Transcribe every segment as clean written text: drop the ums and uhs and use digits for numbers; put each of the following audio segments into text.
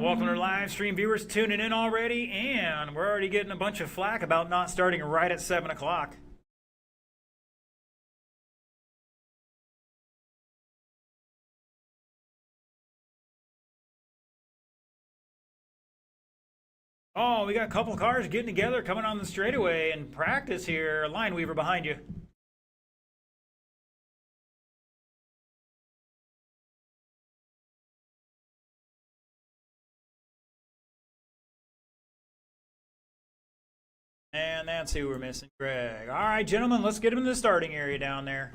And welcome to our live stream viewers tuning in already, and we're already getting a bunch of flack about not starting right at 7 o'clock. Oh, we got a couple cars getting together, coming on the straightaway in practice here. Line Weaver behind you. And that's who we're missing, Greg. All right, gentlemen, let's get him in the starting area down there.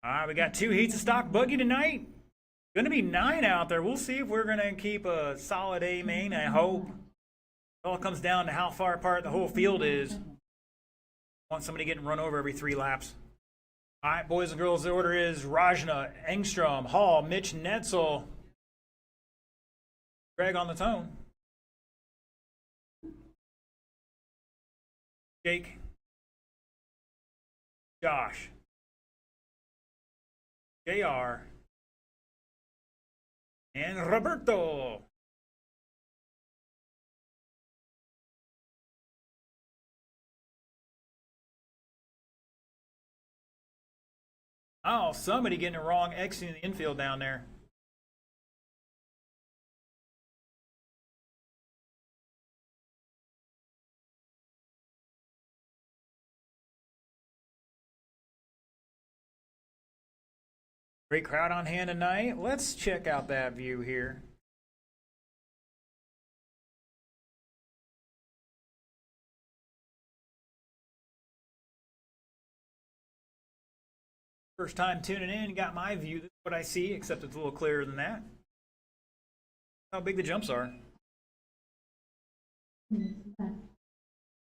All right, we got 2 heats of stock buggy tonight. Going to be 9 out there. We'll see if we're going to keep a solid A main, I hope. It all comes down to how far apart the whole field is. I want somebody getting run over every 3 laps. All right, boys and girls, the order is Rajna, Engstrom, Hall, Mitch Netzel, Greg on the tone, Jake, Josh, JR, and Roberto. Oh, somebody getting it wrong exiting the infield down there. Great crowd on hand tonight. Let's check out that view here. First time tuning in, got my view. This is what I see, except it's a little clearer than that. How big the jumps are. All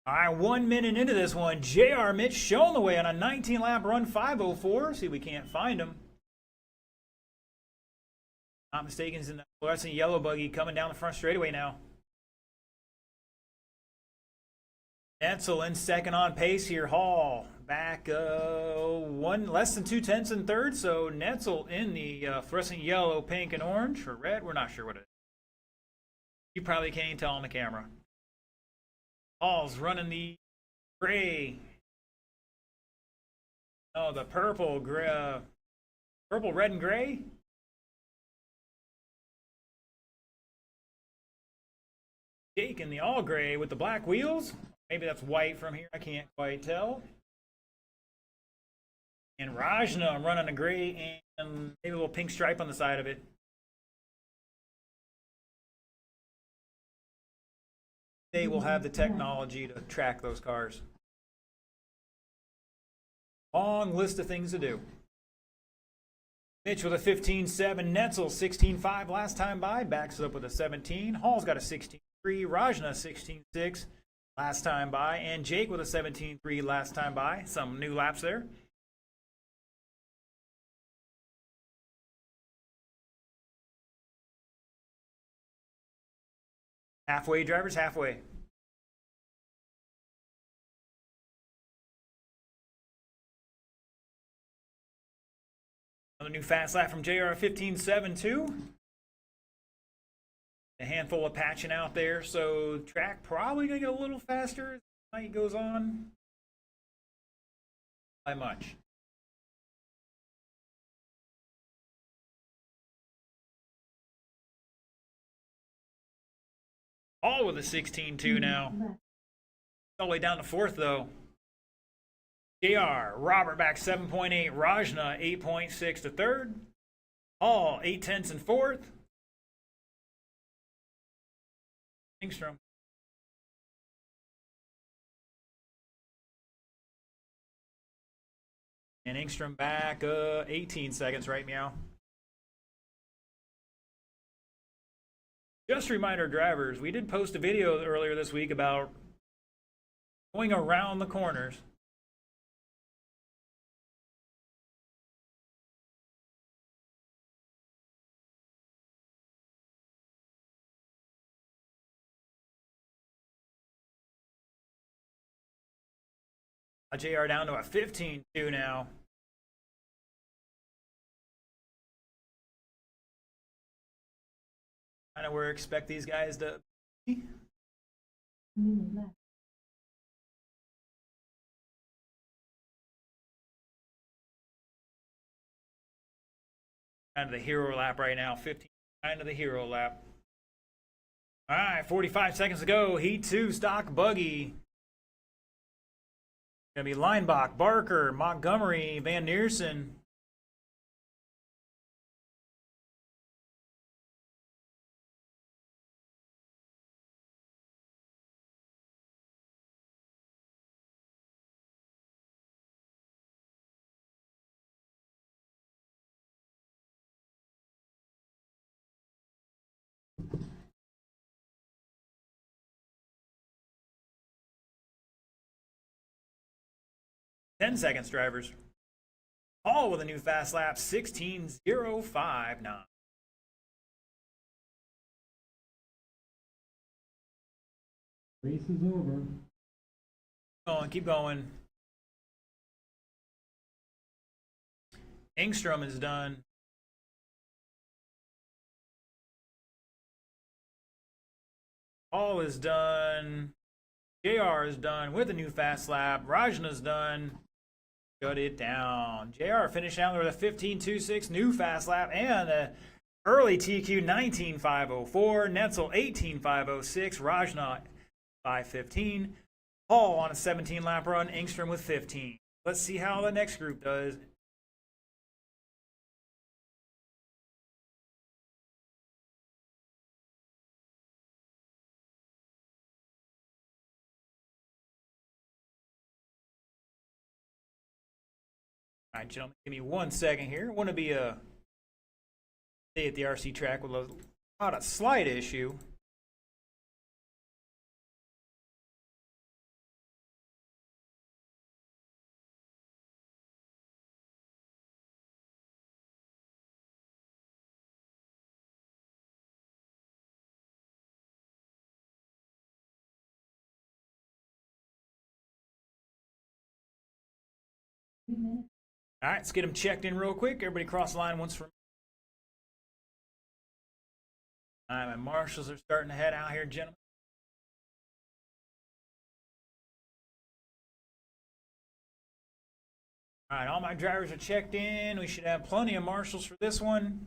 right, 1 minute into this one, JR Mitch showing the way on a 19-lap run, 5:04. See if we can't find him. Not mistaken, he's in the fluorescent yellow buggy coming down the front straightaway now. Netzel in second on pace here. Hall back less than 2/10 in third. So Netzel in the fluorescent yellow, pink, and orange, or red. We're not sure what it is. You probably can't even tell on the camera. Hall's running the gray. Oh, the purple, gray, purple, red, and gray. Jake in the all gray with the black wheels. Maybe that's white from here. I can't quite tell. And Rajna running a gray and maybe a little pink stripe on the side of it. They will have the technology to track those cars. Long list of things to do. Mitch with a 15.7. Netzel 16.5 last time by. Backs it up with a 17. Hall's got a 16.3. Rajna 16.6 last time by. And Jake with a 17.3 last time by. Some new laps there. Halfway, drivers, halfway. Another new fast lap from JR 15.7 too. A handful of patching out there, so track probably gonna get a little faster as the night goes on. By much. All with a 16.2 now. All the way down to fourth though. JR, Robert back 7.8, Rajna 8.6 to third. Hall 8/10 in fourth. Engstrom. And Engstrom back 18 seconds, right, meow? Just a reminder, drivers, we did post a video earlier this week about going around the corners. JR down to a 15.2 now. Kind of where I expect these guys to be. Kind of the hero lap right now. 15, kind of the hero lap. All right, 45 seconds to go. Heat 2, stock buggy. Gonna be Leinbach, Barker, Montgomery, Van Neersen. Ten seconds, drivers. All with a new fast lap, 16:059. Race is over. Keep going. Engstrom is done. Paul is done. JR is done with a new fast lap. Rajna's done. Shut it down. JR finished out with a 15.26 new fast lap and a early TQ 19.504. Netzel 18.506. Rajna 5.15. Paul on a 17 lap run. Engstrom with 15. Let's see how the next group does. All right, gentlemen, give me 1 second here. I want to be stay at the RC track with a slight issue. All right, let's get them checked in real quick. Everybody cross the line once for me. All right, my marshals are starting to head out here, gentlemen. All right, all my drivers are checked in. We should have plenty of marshals for this one.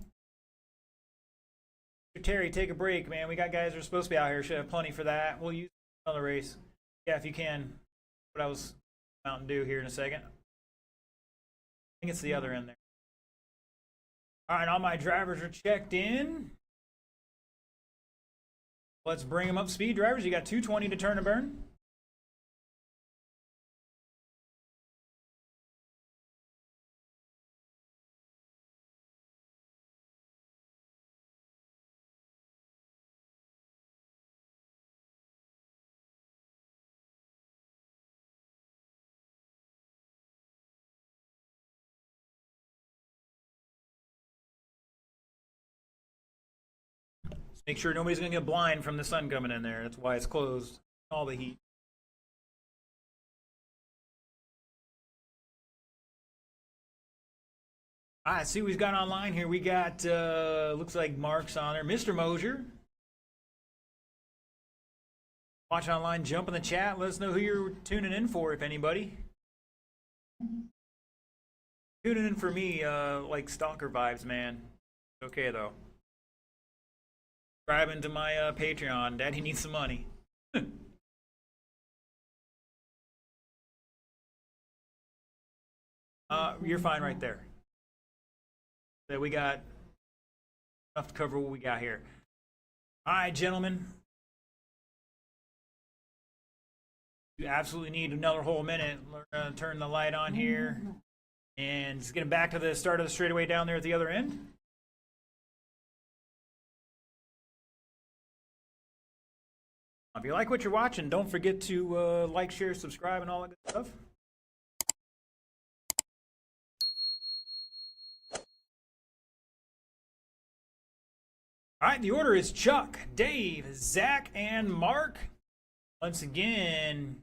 Terry, take a break, man. We got guys that are supposed to be out here. Should have plenty for that. We'll use another race. Yeah, if you can. What I was about to do here in a second. I think it's the other end there. All right, all my drivers are checked in. Let's bring them up speed, drivers. You got 220 to turn and burn. Make sure nobody's going to get blind from the sun coming in there. That's why it's closed. All the heat. All right, see what we've got online here. We got, looks like Mark's on there. Mr. Mosier. Watch online, jump in the chat. Let us know who you're tuning in for, if anybody. Tuning in for me, like stalker vibes, man. Okay, though. Subscribing to my Patreon. Daddy needs some money. You're fine right there. So we got enough to cover what we got here. All right, gentlemen. You absolutely need another whole minute. We're going to turn the light on here. And just get back to the start of the straightaway down there at the other end. If you like what you're watching, don't forget to like, share, subscribe, and all that good stuff. All right, the order is Chuck, Dave, Zach, and Mark. Once again,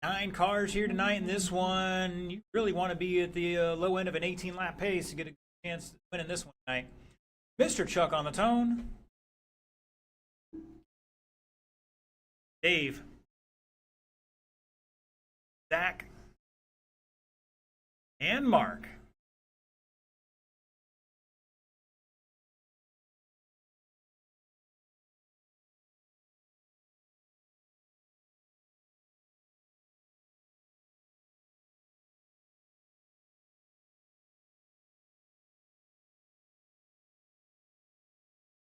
9 cars here tonight in this one. You really want to be at the low end of an 18-lap pace to get a chance to win in this one tonight. Mr. Chuck on the tone. Dave. Zach. And Mark.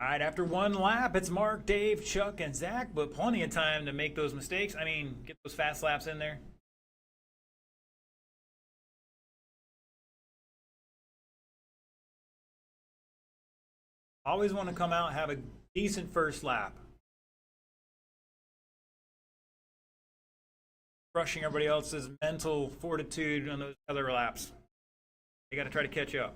All right, after one lap, it's Mark, Dave, Chuck, and Zach, but plenty of time to make those mistakes. I mean, get those fast laps in there. Always want to come out and have a decent first lap. Crushing everybody else's mental fortitude on those other laps. You got to try to catch up.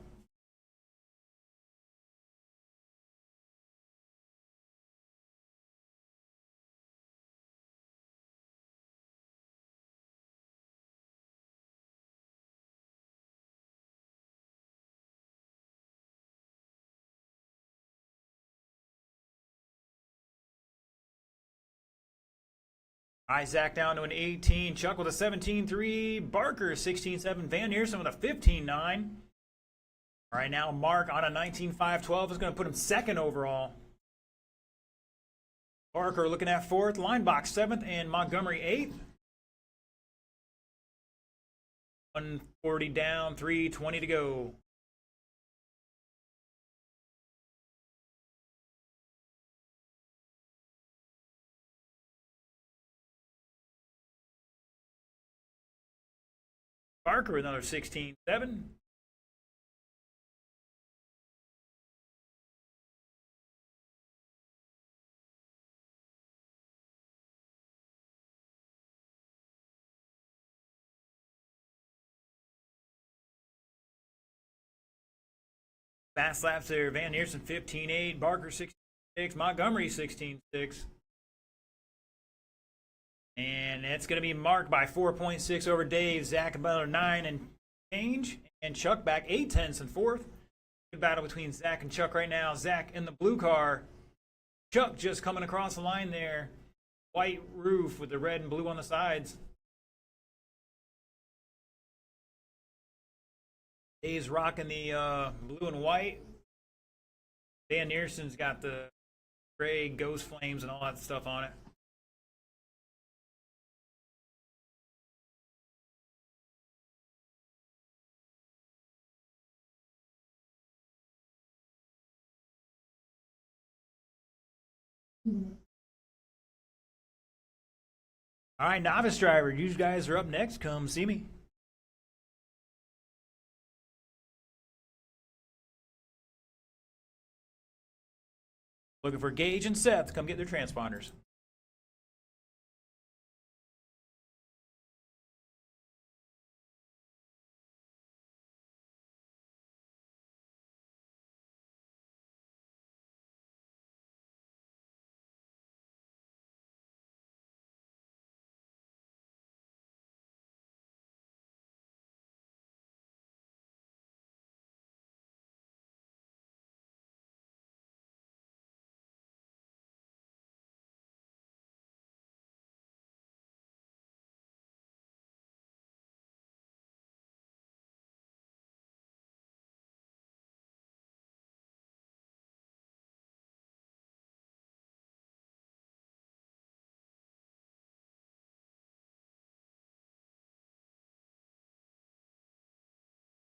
Isaac down to an 18, Chuck with a 17.3, Barker 16.7, Van Neersen with a 15.9. All right, now Mark on a 19.5.12 is going to put him second overall. Barker looking at fourth, Linebox seventh, and Montgomery eighth. 140 down, 3:20 to go. Barker with another 16.7. Fast laps there. Van Neersen 15.8, Barker 16.6, Montgomery 16.6. And it's going to be marked by 4.6 over Dave. Zach about 9 and change. And Chuck back 8/10 in fourth. Good battle between Zach and Chuck right now. Zach in the blue car. Chuck just coming across the line there. White roof with the red and blue on the sides. Dave's rocking the blue and white. Van Neersen's got the gray ghost flames and all that stuff on it. All right, novice driver, you guys are up next. Come see me. Looking for Gage and Seth. Come get their transponders.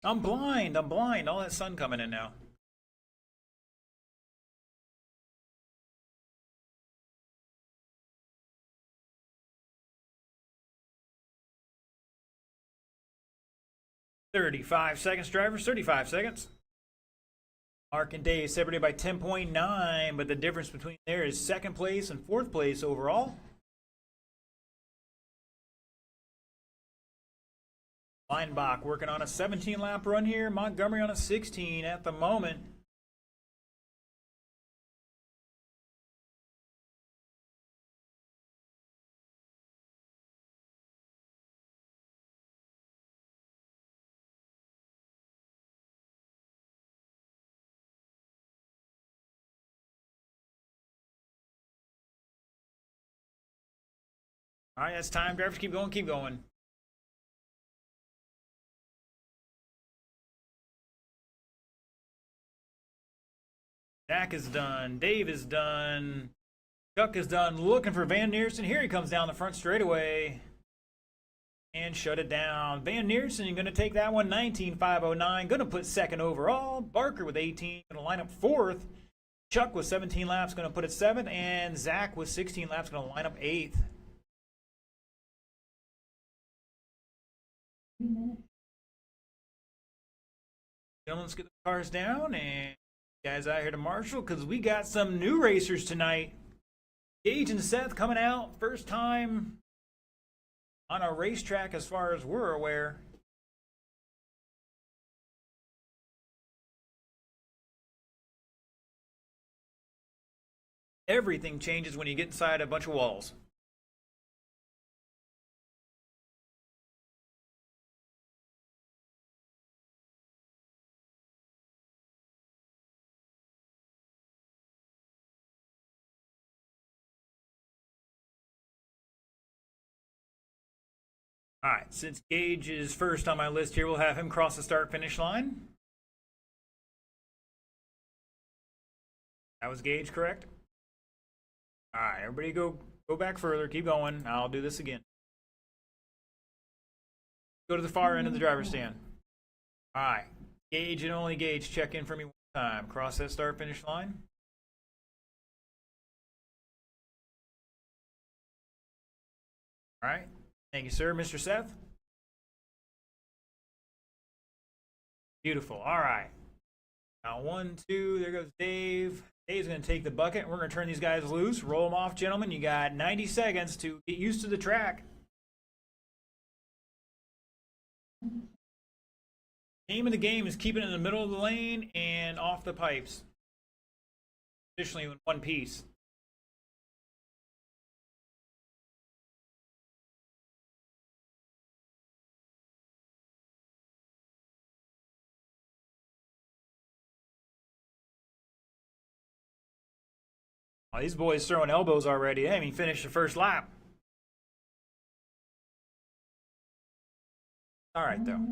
I'm blind. I'm blind. All that sun coming in now. "35 seconds, drivers. 35 seconds." Mark and Dave separated by 10.9, but the difference between there is second place and fourth place overall. Leinbach working on a 17-lap run here. Montgomery on a 16 at the moment. All right, that's time. Drivers, keep going, keep going. Zach is done. Dave is done. Chuck is done. Looking for Van Neersen. Here he comes down the front straightaway. And shut it down. Van Neersen, you're going to take that one. 19.509. Going to put second overall. Barker with 18. Going to line up fourth. Chuck with 17 laps. Going to put it seventh. And Zach with 16 laps. Going to line up eighth. Gentlemen, let's get the cars down. And guys out here to Marshall because we got some new racers tonight. Gage and Seth coming out. First time on a racetrack as far as we're aware. Everything changes when you get inside a bunch of walls. All right, since Gage is first on my list here, we'll have him cross the start-finish line. That was Gage, correct? All right, everybody go back further. Keep going. I'll do this again. Go to the far end of the driver's stand. All right, Gage and only Gage, check in for me one time. Cross that start-finish line. All right. Thank you, sir. Mr. Seth? Beautiful. All right. Now, 1, 2. There goes Dave. Dave's going to take the bucket. We're going to turn these guys loose. Roll them off, gentlemen. You got 90 seconds to get used to the track. Name of the game is keeping it in the middle of the lane and off the pipes. Additionally, in one piece. Oh, these boys throwing elbows already. They haven't even finished the first lap. All right, though.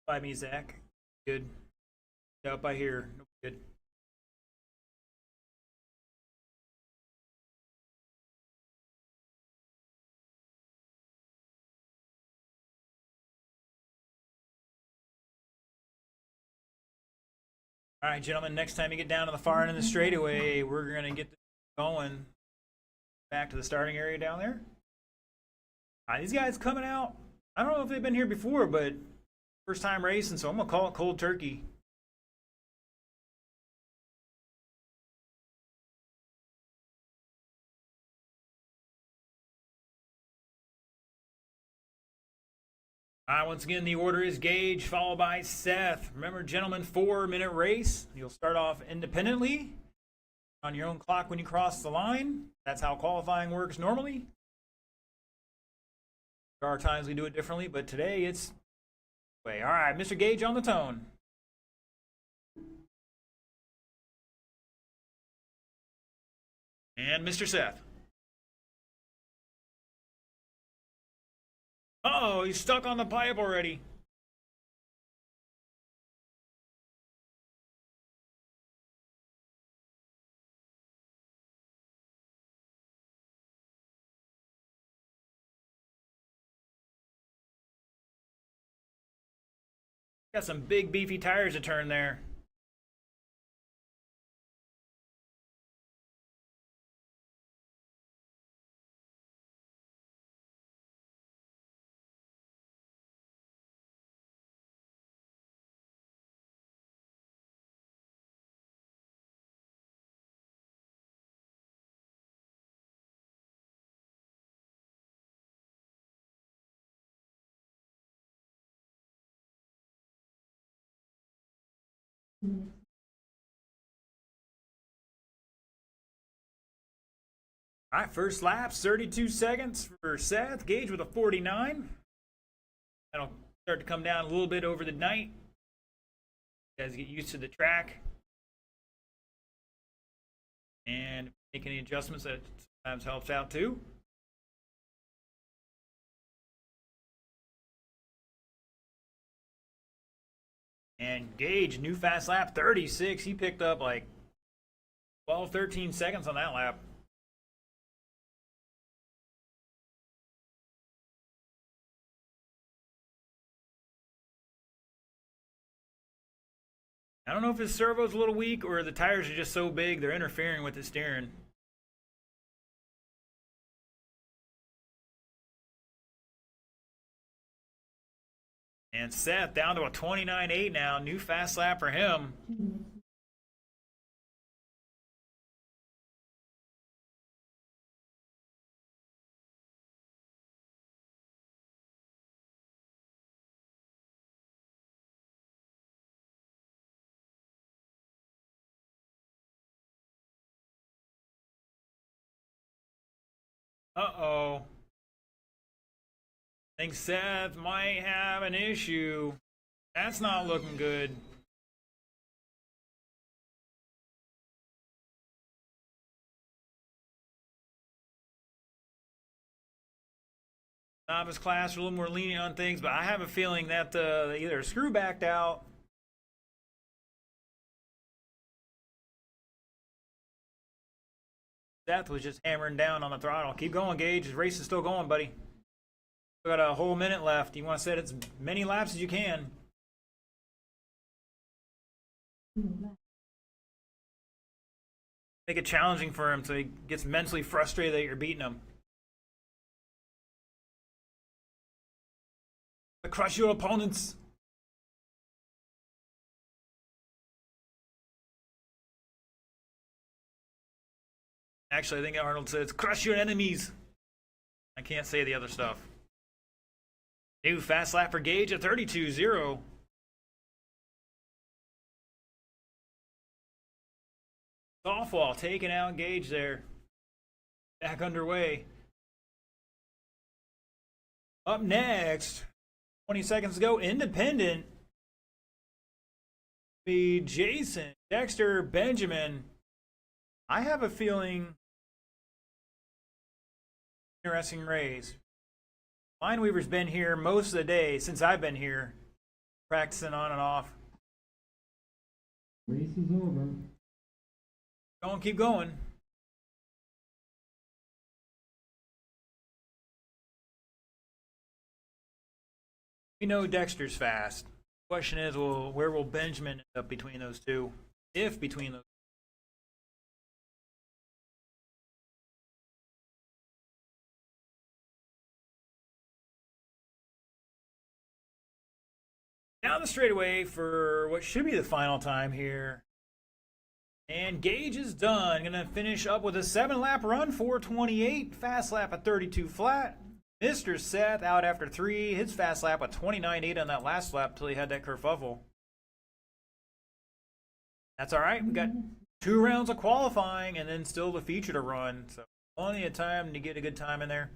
By me, Zach. Good. Up by here. Good. All right, gentlemen, next time you get down to the far end of the straightaway, we're going to get this going back to the starting area down there. All right, these guys coming out. I don't know if they've been here before, but first time racing, so I'm going to call it cold turkey. All right, once again, the order is Gage, followed by Seth. Remember, gentlemen, 4-minute race. You'll start off independently on your own clock when you cross the line. That's how qualifying works normally. There are times we do it differently, but today it's way. All right, Mr. Gage on the tone. And Mr. Seth. Uh-oh, he's stuck on the pipe already. Got some big beefy tires to turn there. All right, first laps, 32 seconds for Seth. Gage with a 49. That'll start to come down a little bit over the night. You guys get used to the track. And make any adjustments, that sometimes helps out too. And Gage, new fast lap, 36. He picked up like 12, 13 seconds on that lap. I don't know if his servo's a little weak or the tires are just so big they're interfering with the steering. And Seth down to a 29.8 now. New fast lap for him. Uh-oh. I think Seth might have an issue. That's not looking good. Novice class are a little more lenient on things, but I have a feeling that they either screw backed out. Seth was just hammering down on the throttle. Keep going, Gage. The race is still going, buddy. We got a whole minute left. You want to set as many laps as you can. Make it challenging for him so he gets mentally frustrated that you're beating him. Crush your opponents. Actually, I think Arnold says, crush your enemies. I can't say the other stuff. New fast lap for Gage at 32.0. Softball taking out Gage there. Back underway. Up next, 20 seconds ago, Independent. Be Jason, Dexter, Benjamin. I have a feeling interesting race. Mineweaver's been here most of the day since I've been here, practicing on and off. Race is over. Go and keep going. We know Dexter's fast. Question is, where will Benjamin end up between those two? If between those. Down the straightaway for what should be the final time here. And Gage is done. Gonna finish up with a 7-lap run, 4:28. Fast lap at 32 flat. Mr. Seth out after 3. His fast lap at 29.8 on that last lap till he had that kerfuffle. That's all right. We got 2 rounds of qualifying and then still the feature to run. So plenty of time to get a good time in there.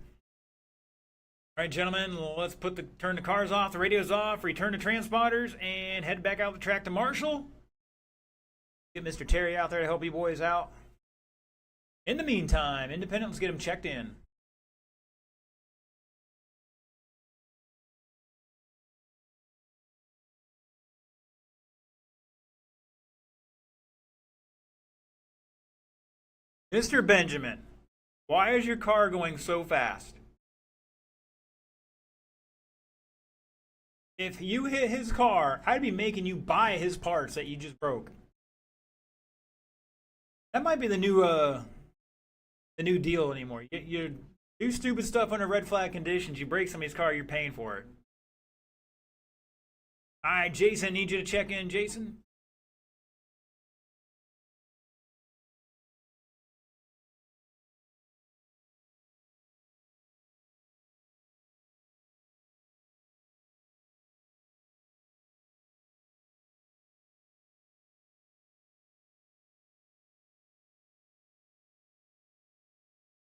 All right, gentlemen, let's turn the cars off, the radios off, return to transponders, and head back out the track to Marshall. Get Mr. Terry out there to help you boys out. In the meantime, Independent, let's get him checked in. Mr. Benjamin, why is your car going so fast? If you hit his car, I'd be making you buy his parts that you just broke. That might be the new deal anymore. You do stupid stuff under red flag conditions. You break somebody's car, you're paying for it. All right, Jason, need you to check in, Jason.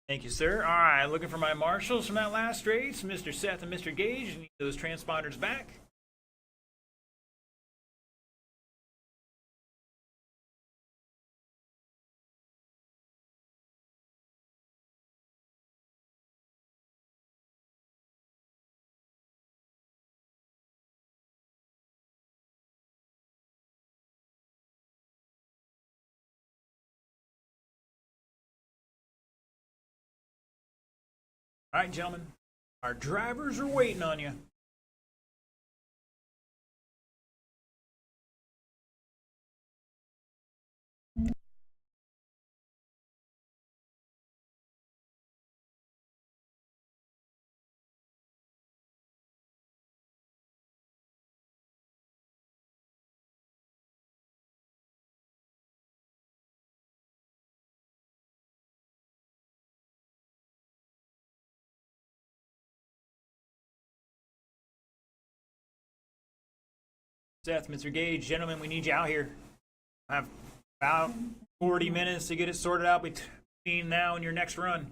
Thank you, sir. All right, looking for my marshals from that last race, Mr. Seth and Mr. Gage. Need those transponders back. All right, gentlemen, our drivers are waiting on you. Seth, Mr. Gage, gentlemen, we need you out here. I have about 40 minutes to get it sorted out between now and your next run.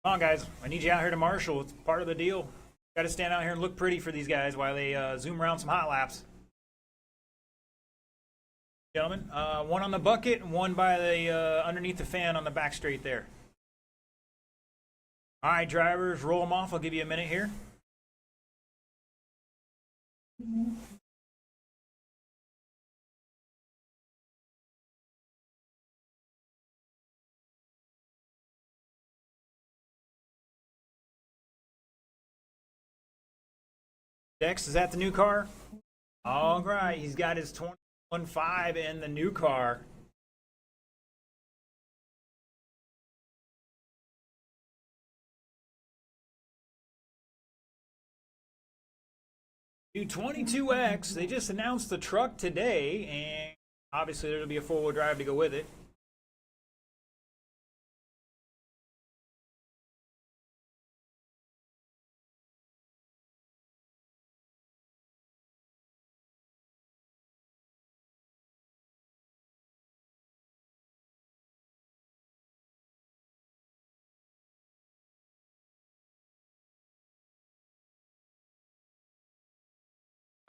Come on, guys. I need you out here to marshal. It's part of the deal. Got to stand out here and look pretty for these guys while they zoom around some hot laps. Gentlemen, one on the bucket and one by the underneath the fan on the back straight there. All right, drivers, roll them off. I'll give you a minute here. Dex, is that the new car? All right, he's got his 21.5 in the new car. New 22X, they just announced the truck today, and obviously there'll be a four-wheel drive to go with it.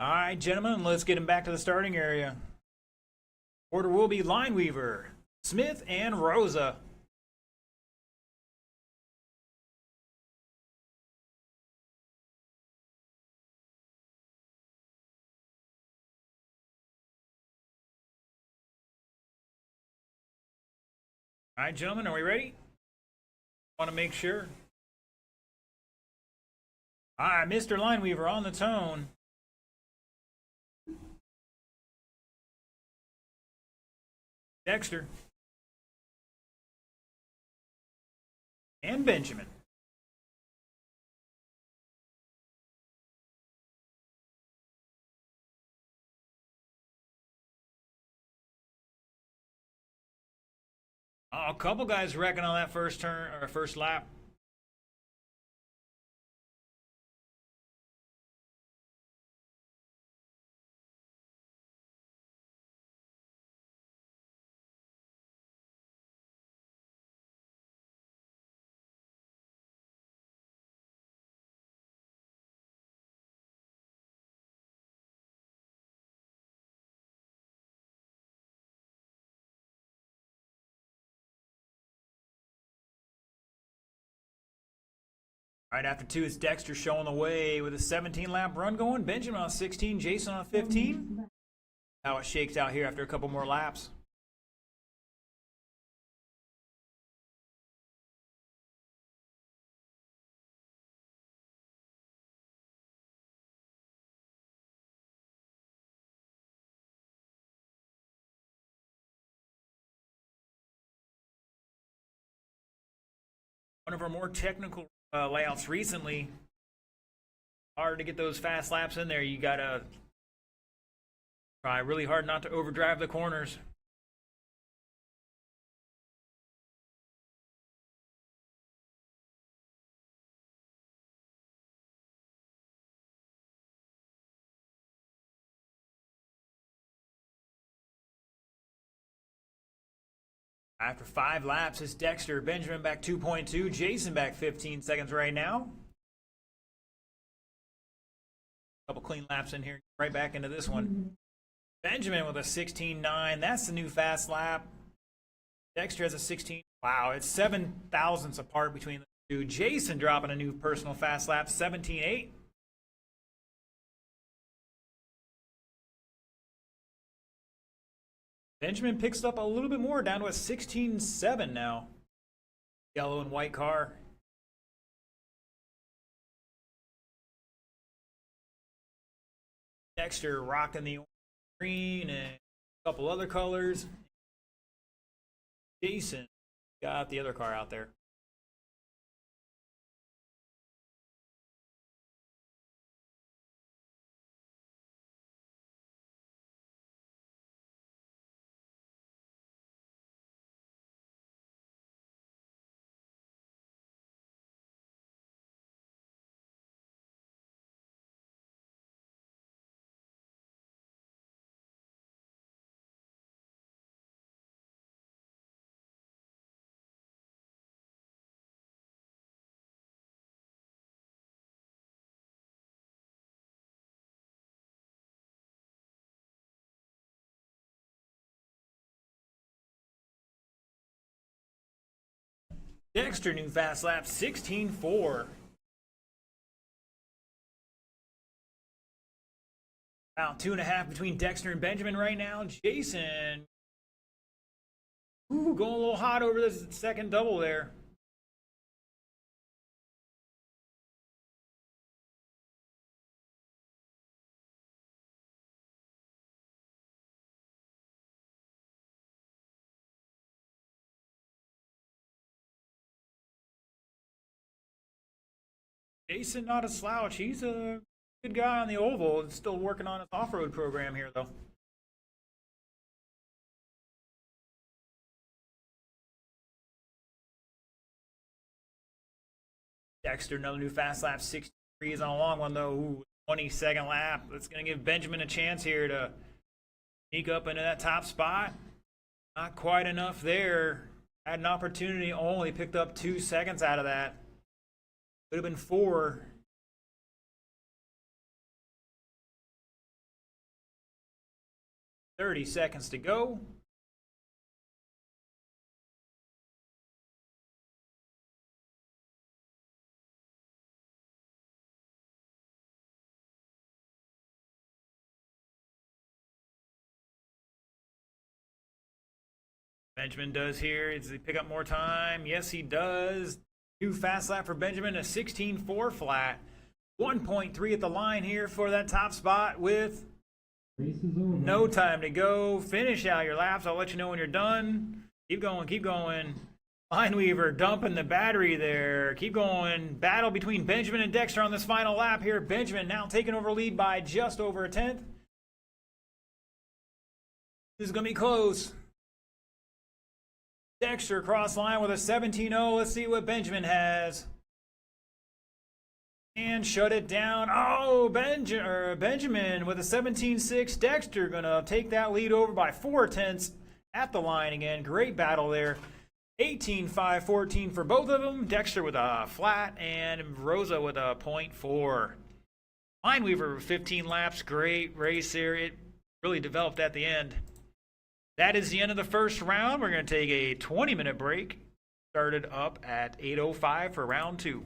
All right, gentlemen, let's get him back to the starting area. Order will be Lineweaver, Smith, and Rosa. All right, gentlemen, are we ready? Want to make sure. All right, Mr. Lineweaver on the tone. Dexter. And Benjamin. A couple guys wrecking on that first turn or first lap. Right after two is Dexter showing the way with a 17-lap run going. Benjamin on 16, Jason on 15. How it shakes out here after a couple more laps. One of our more technical layouts recently. Hard to get those fast laps in there. You gotta try really hard not to overdrive the corners. After 5 laps, it's Dexter. Benjamin back 2.2. Jason back 15 seconds right now. Couple clean laps in here. Right back into this one. Benjamin with a 16.9. That's the new fast lap. Dexter has a 16. Wow, it's 7 thousandths apart between the two. Jason dropping a new personal fast lap, 17.8. Benjamin picks up a little bit more, down to a 16.7 now. Yellow and white car. Dexter rocking the green and a couple other colors. Jason got the other car out there. Dexter new fast lap, 16.4. About 2.5 between Dexter and Benjamin right now. Jason, going a little hot over this second double there. Jason, not a slouch. He's a good guy on the oval. Still working on his off-road program here, though. Dexter, another new fast lap, 63 is on a long one, though. Ooh, 22nd lap. That's going to give Benjamin a chance here to sneak up into that top spot. Not quite enough there. Had an opportunity, only picked up 2 seconds out of that. Could have been 4. 30 seconds to go. Benjamin does here. Does he pick up more time? Yes, he does. New fast lap for Benjamin, a 16.4 flat. 1.3 at the line here for that top spot with no time to go. Finish out your laps. I'll let you know when you're done. Keep going, keep going. Lineweaver dumping the battery there. Keep going. Battle between Benjamin and Dexter on this final lap here. Benjamin now taking over lead by just over a tenth. This is going to be close. Dexter cross line with a 17.0. Let's see what Benjamin has. And shut it down. Oh, Benjamin with a 17.6. Dexter gonna take that lead over by 4 tenths at the line again. Great battle there. 18.5, 14 for both of them. Dexter with a flat and Rosa with a 0.4. Lineweaver 15 laps. Great race there. It really developed at the end. That is the end of the first round. We're going to take a 20-minute break. Started up at 8:05 for round 2.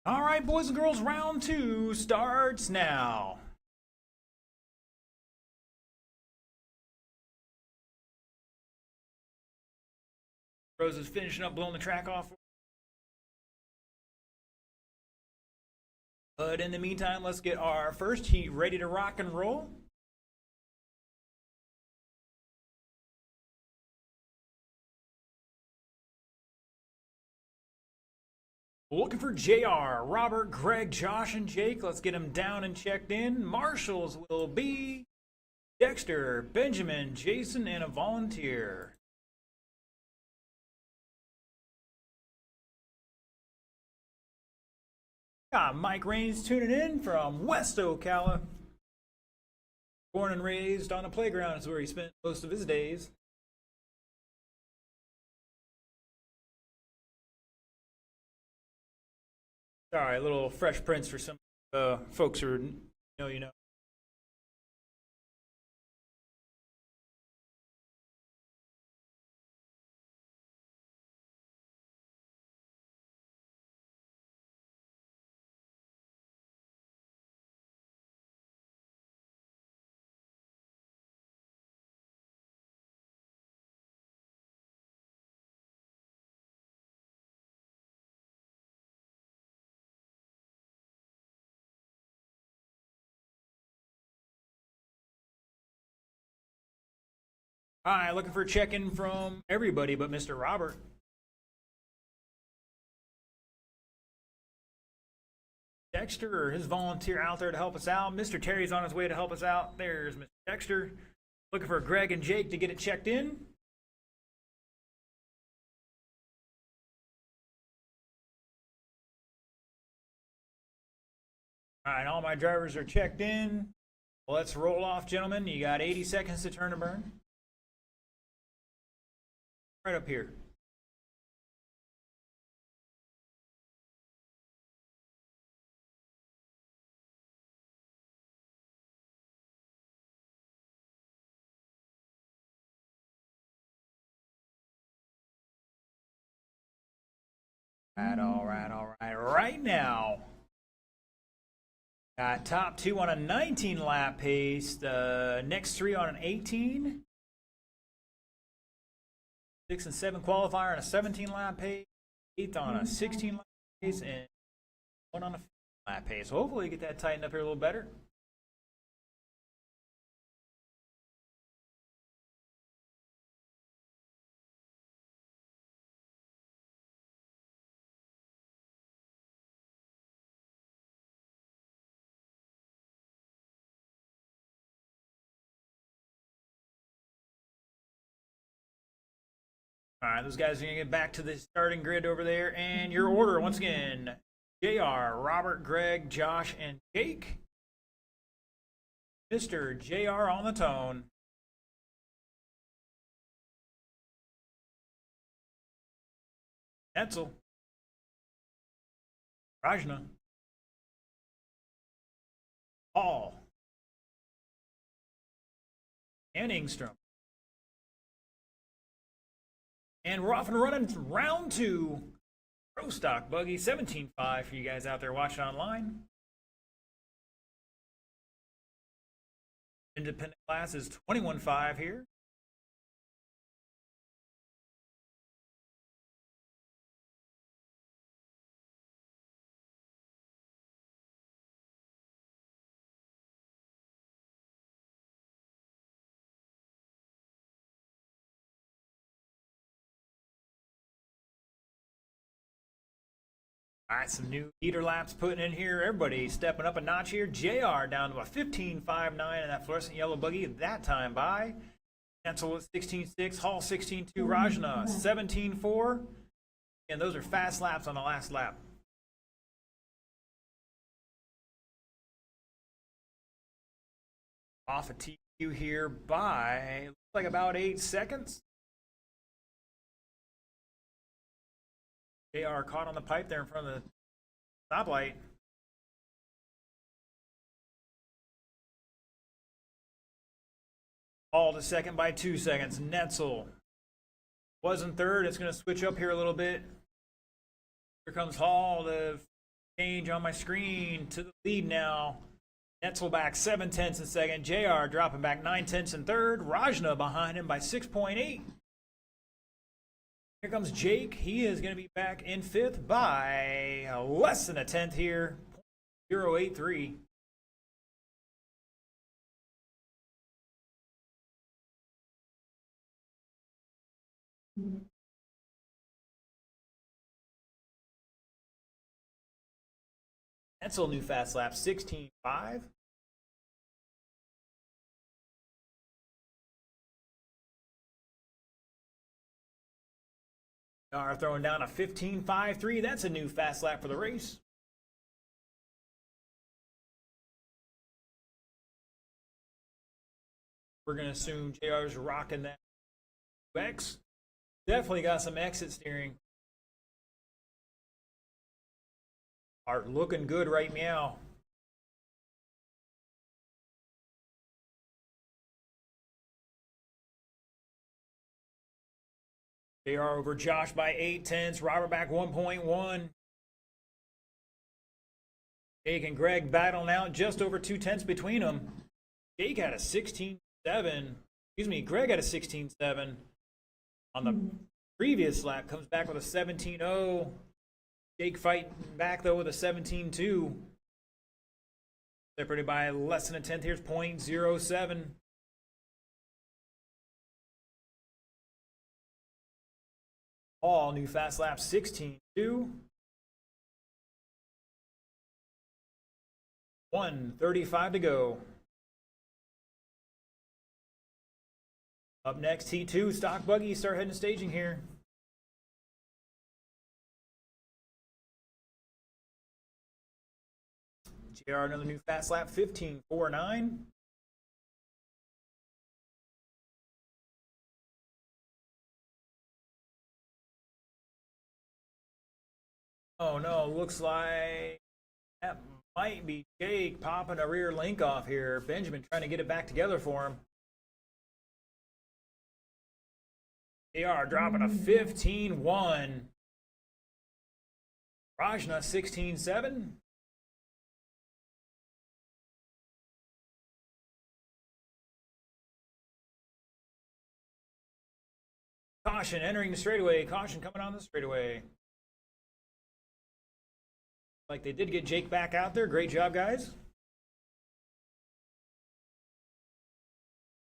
All right, boys and girls, round 2 starts now. Rose is finishing up blowing the track off. But in the meantime, let's get our first heat ready to rock and roll. Looking for JR, Robert, Greg, Josh, and Jake. Let's get them down and checked in. Marshals will be Dexter, Benjamin, Jason, and a volunteer. Got Mike Raines tuning in from West Ocala. Born and raised on a playground is where he spent most of his days. Sorry, a little Fresh Prince for some folks who know you know. All right, looking for a check-in from everybody but Mr. Robert. Dexter or his volunteer out there to help us out. Mr. Terry's on his way to help us out. There's Mr. Dexter. Looking for Greg and Jake to get it checked in. All right, all my drivers are checked in. Let's roll off, gentlemen. You got 80 seconds to turn to burn. Right up here. All right. Right now, got top 2 on a 19 lap pace. The next 3 on an 18. 6 and 7 qualifier on a 17 lap pace. 8th on a 16 lap pace, and 1 on a 15 lap pace. So hopefully, get that tightened up here a little better. All right, those guys are going to get back to the starting grid over there. And your order, once again, JR, Robert, Greg, Josh, and Jake. Mr. JR on the tone. Etzel. Rajna. Hall. And Ingstrom. And we're off and running round 2. Pro Stock Buggy 17.5 for you guys out there watching online. Independent class is 21.5 here. All right, some new heater laps putting in here. Everybody stepping up a notch here. JR down to a 15.59 in that fluorescent yellow buggy that time by. Cancel at 16.6. Hall 16.2. Rajna 17.4. And those are fast laps on the last lap. Off a TQ here by, looks like about 8 seconds. JR caught on the pipe there in front of the stoplight. Hall to second by 2 seconds. Netzel was in third. It's going to switch up here a little bit. Here comes Hall to change on my screen to the lead now. Netzel back 7/10 in second. JR dropping back 9/10 in third. Rajna behind him by 6.8. Here comes Jake. He is going to be back in fifth by less than a tenth here. 0.083. Netzel new fast lap 16.5. Are throwing down a 15.53. That's a new fast lap for the race. We're going to assume JR's rocking that X. Definitely got some exit steering. Are looking good right now. They are over Josh by 8/10. Robert back 1.1. Jake and Greg battling out just over 2/10 between them. Jake had a 16.7. Excuse me, Greg had a 16.7 on the previous lap. Comes back with a 17.0. Jake fighting back though with a 17.2. Separated by less than a tenth. Here's 0.07. All new fast lap 16.2. 1:35 to go. Up next, T2 stock buggy. Start heading to staging here. JR another new fast lap 15.49. Oh no, looks like that might be Jake popping a rear link off here. Benjamin trying to get it back together for him. JR dropping a 15.1. Rajna 16.7. Caution entering the straightaway. Caution coming on the straightaway. Like they did get Jake back out there. Great job, guys.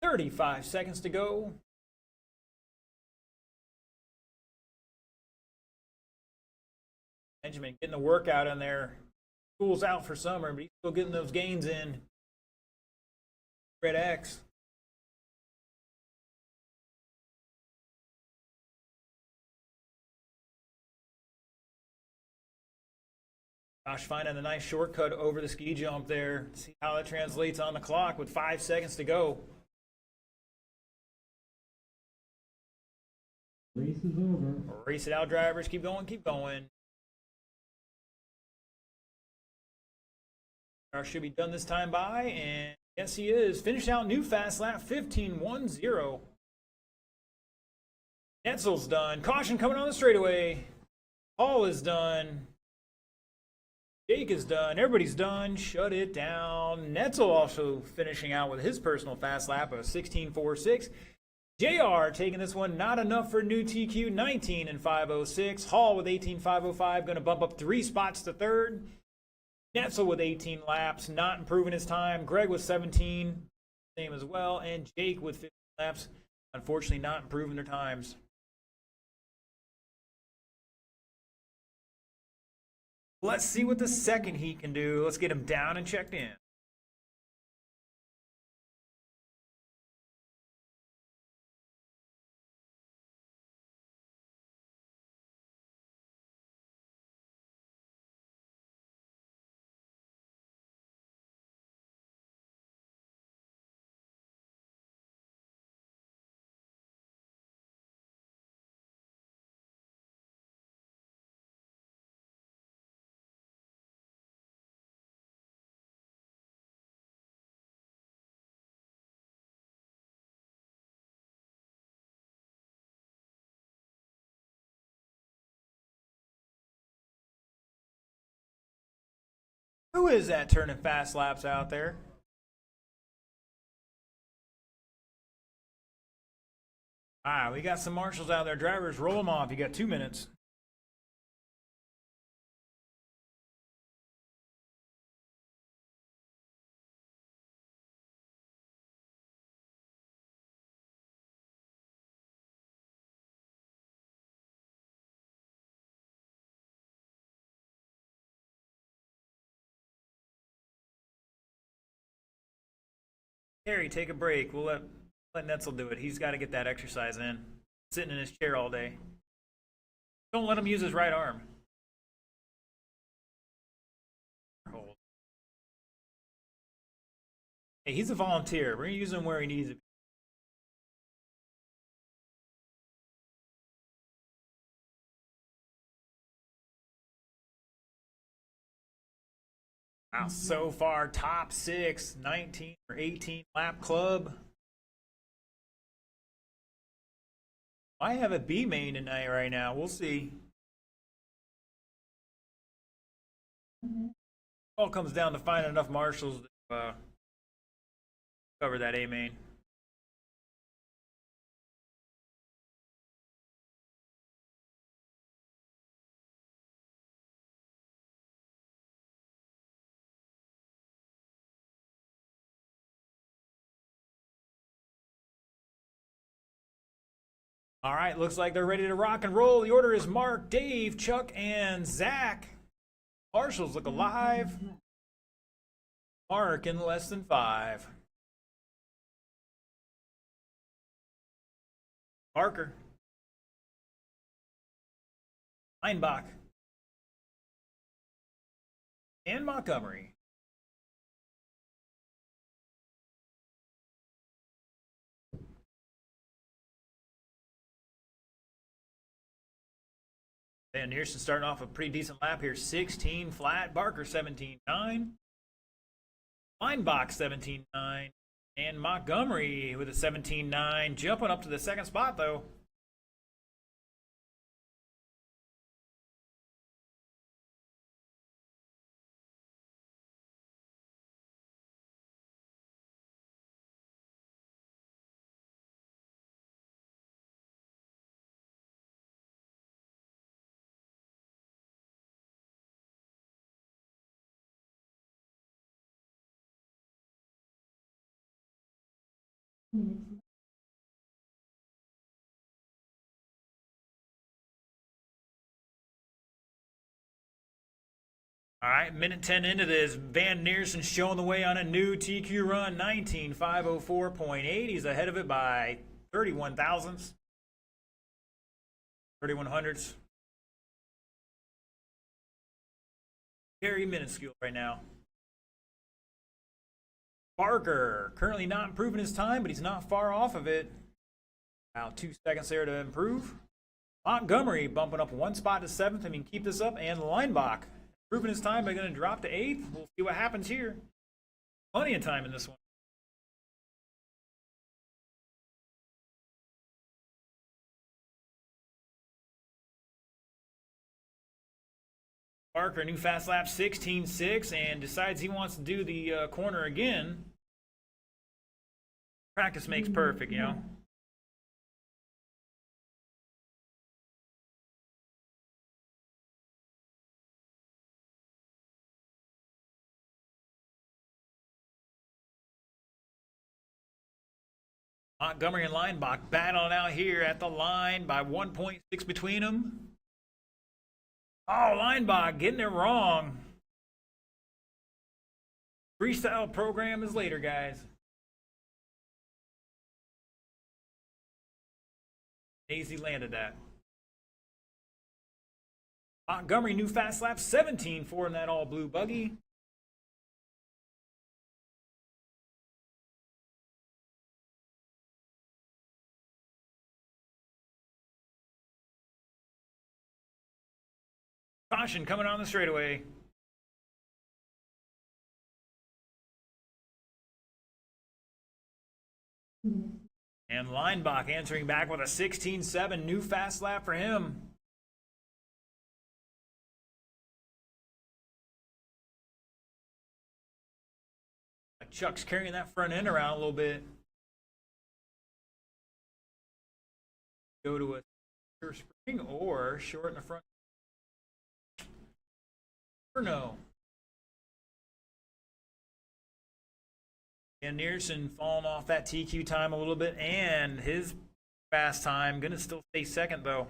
35 seconds to go. Benjamin getting the workout in there. School's out for summer, but he's still getting those gains in. Red X. Josh finding a nice shortcut over the ski jump there. See how that translates on the clock with 5 seconds to go. Race is over. Race it out, drivers. Keep going, keep going. Should be done this time by, and yes, he is. Finished out new fast lap 15.10. Netzel's done. Caution coming on the straightaway. Hall is done. Jake is done. Everybody's done. Shut it down. Netzel also finishing out with his personal fast lap of 16.46. JR taking this one. Not enough for new TQ. 19.506. Hall with 18.505. Going to bump up 3 spots to third. Netzel with 18 laps. Not improving his time. Greg with 17. Same as well. And Jake with 15 laps. Unfortunately not improving their times. Let's see what the second heat can do. Let's get him down and checked in. Who is that turning fast laps out there? All right, we got some marshals out there. Drivers, roll them off. You got 2 minutes. Harry, take a break. We'll let Netzel do it. He's got to get that exercise in. Sitting in his chair all day. Don't let him use his right arm. Hold. Hey, he's a volunteer. We're gonna use him where he needs to be. Wow, so far, top 6, 19 or 18 lap club. I have a B main tonight right now. We'll see. All comes down to finding enough marshals to cover that A main. All right, looks like they're ready to rock and roll. The order is Mark, Dave, Chuck, and Zach. Marshals look alive. Mark in less than 5. Parker. Einbach. And Montgomery. Van Neersen starting off a pretty decent lap here. 16 flat. Barker 17.9. Leinbach 17.9. And Montgomery with a 17.9. Jumping up to the second spot, though. All right, minute 10 into this. Van Neersen showing the way on a new TQ run, 19,504.8. He's ahead of it by 31 thousandths, 31 hundredths. Very minuscule right now. Barker currently not improving his time, but he's not far off of it. About 2 seconds there to improve. Montgomery bumping up 1 spot to 7th. I mean, keep this up. And Leinbach improving his time by going to drop to 8th. We'll see what happens here. Plenty of time in this one. Barker, new fast lap 16.6, and decides he wants to do the corner again. Practice makes perfect, you know. Montgomery and Leinbach battling out here at the line by 1.6 between them. Oh, Leinbach getting it wrong. Freestyle program is later, guys. Easy landed that. Montgomery, new fast lap 17.4 in that all blue buggy. Caution coming on the straightaway. And Leinbach answering back with a 16.7, new fast lap for him. like Chuck's carrying that front end around a little bit. Go to a spring or short in the front. Or no. And Nearson falling off that TQ time a little bit, and his fast time gonna still stay second though.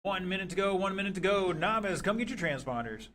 One minute to go, 1 minute to go. Navas, come get your transponders.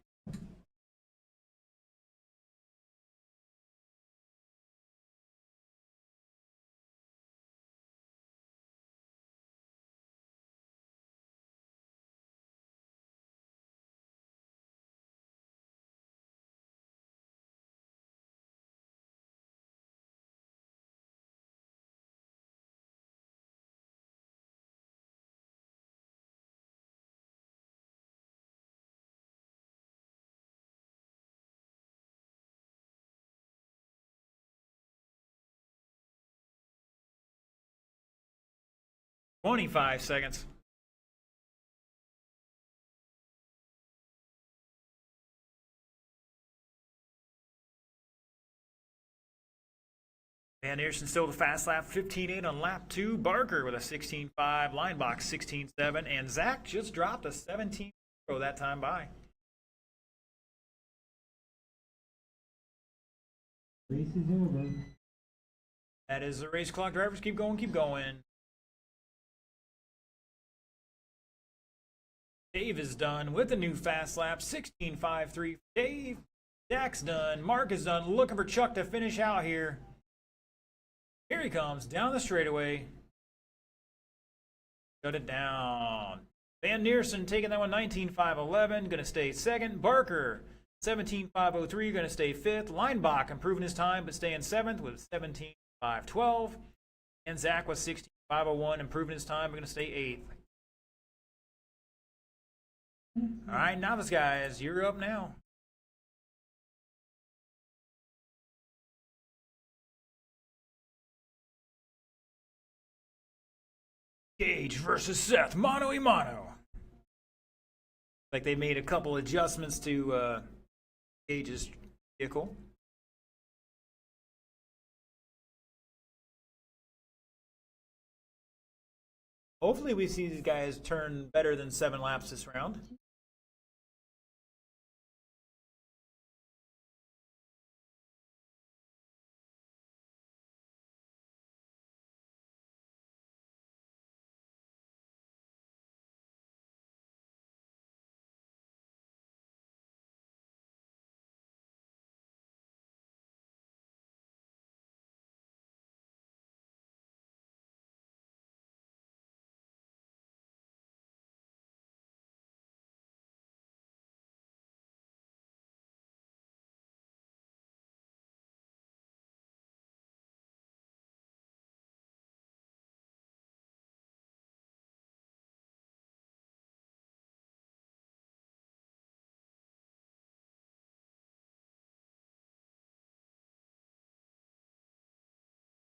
$25 seconds. Van Eerson still the fast lap, 15.8 on lap 2. Barker with a 16.5, Linebox 16.7, and Zach just dropped a 17.0 that time by. Race is over. That is the race clock. Drivers, keep going, keep going. Dave is done with the new fast lap, 16.53 for Dave. Zach's done. Mark is done. Looking for Chuck to finish out here. Here he comes down the straightaway. Shut it down. Van Neerson taking that one, 19.511. Going to stay second. Barker, 17.503. Going to stay fifth. Leinbach improving his time, but staying seventh with 17.512. And Zach was 16.501, improving his time, but going to stay eighth. All right, novice guys, you're up now. Gage versus Seth, mano a mano. Like they made a couple adjustments to Gage's vehicle. Hopefully we see these guys turn better than 7 laps this round.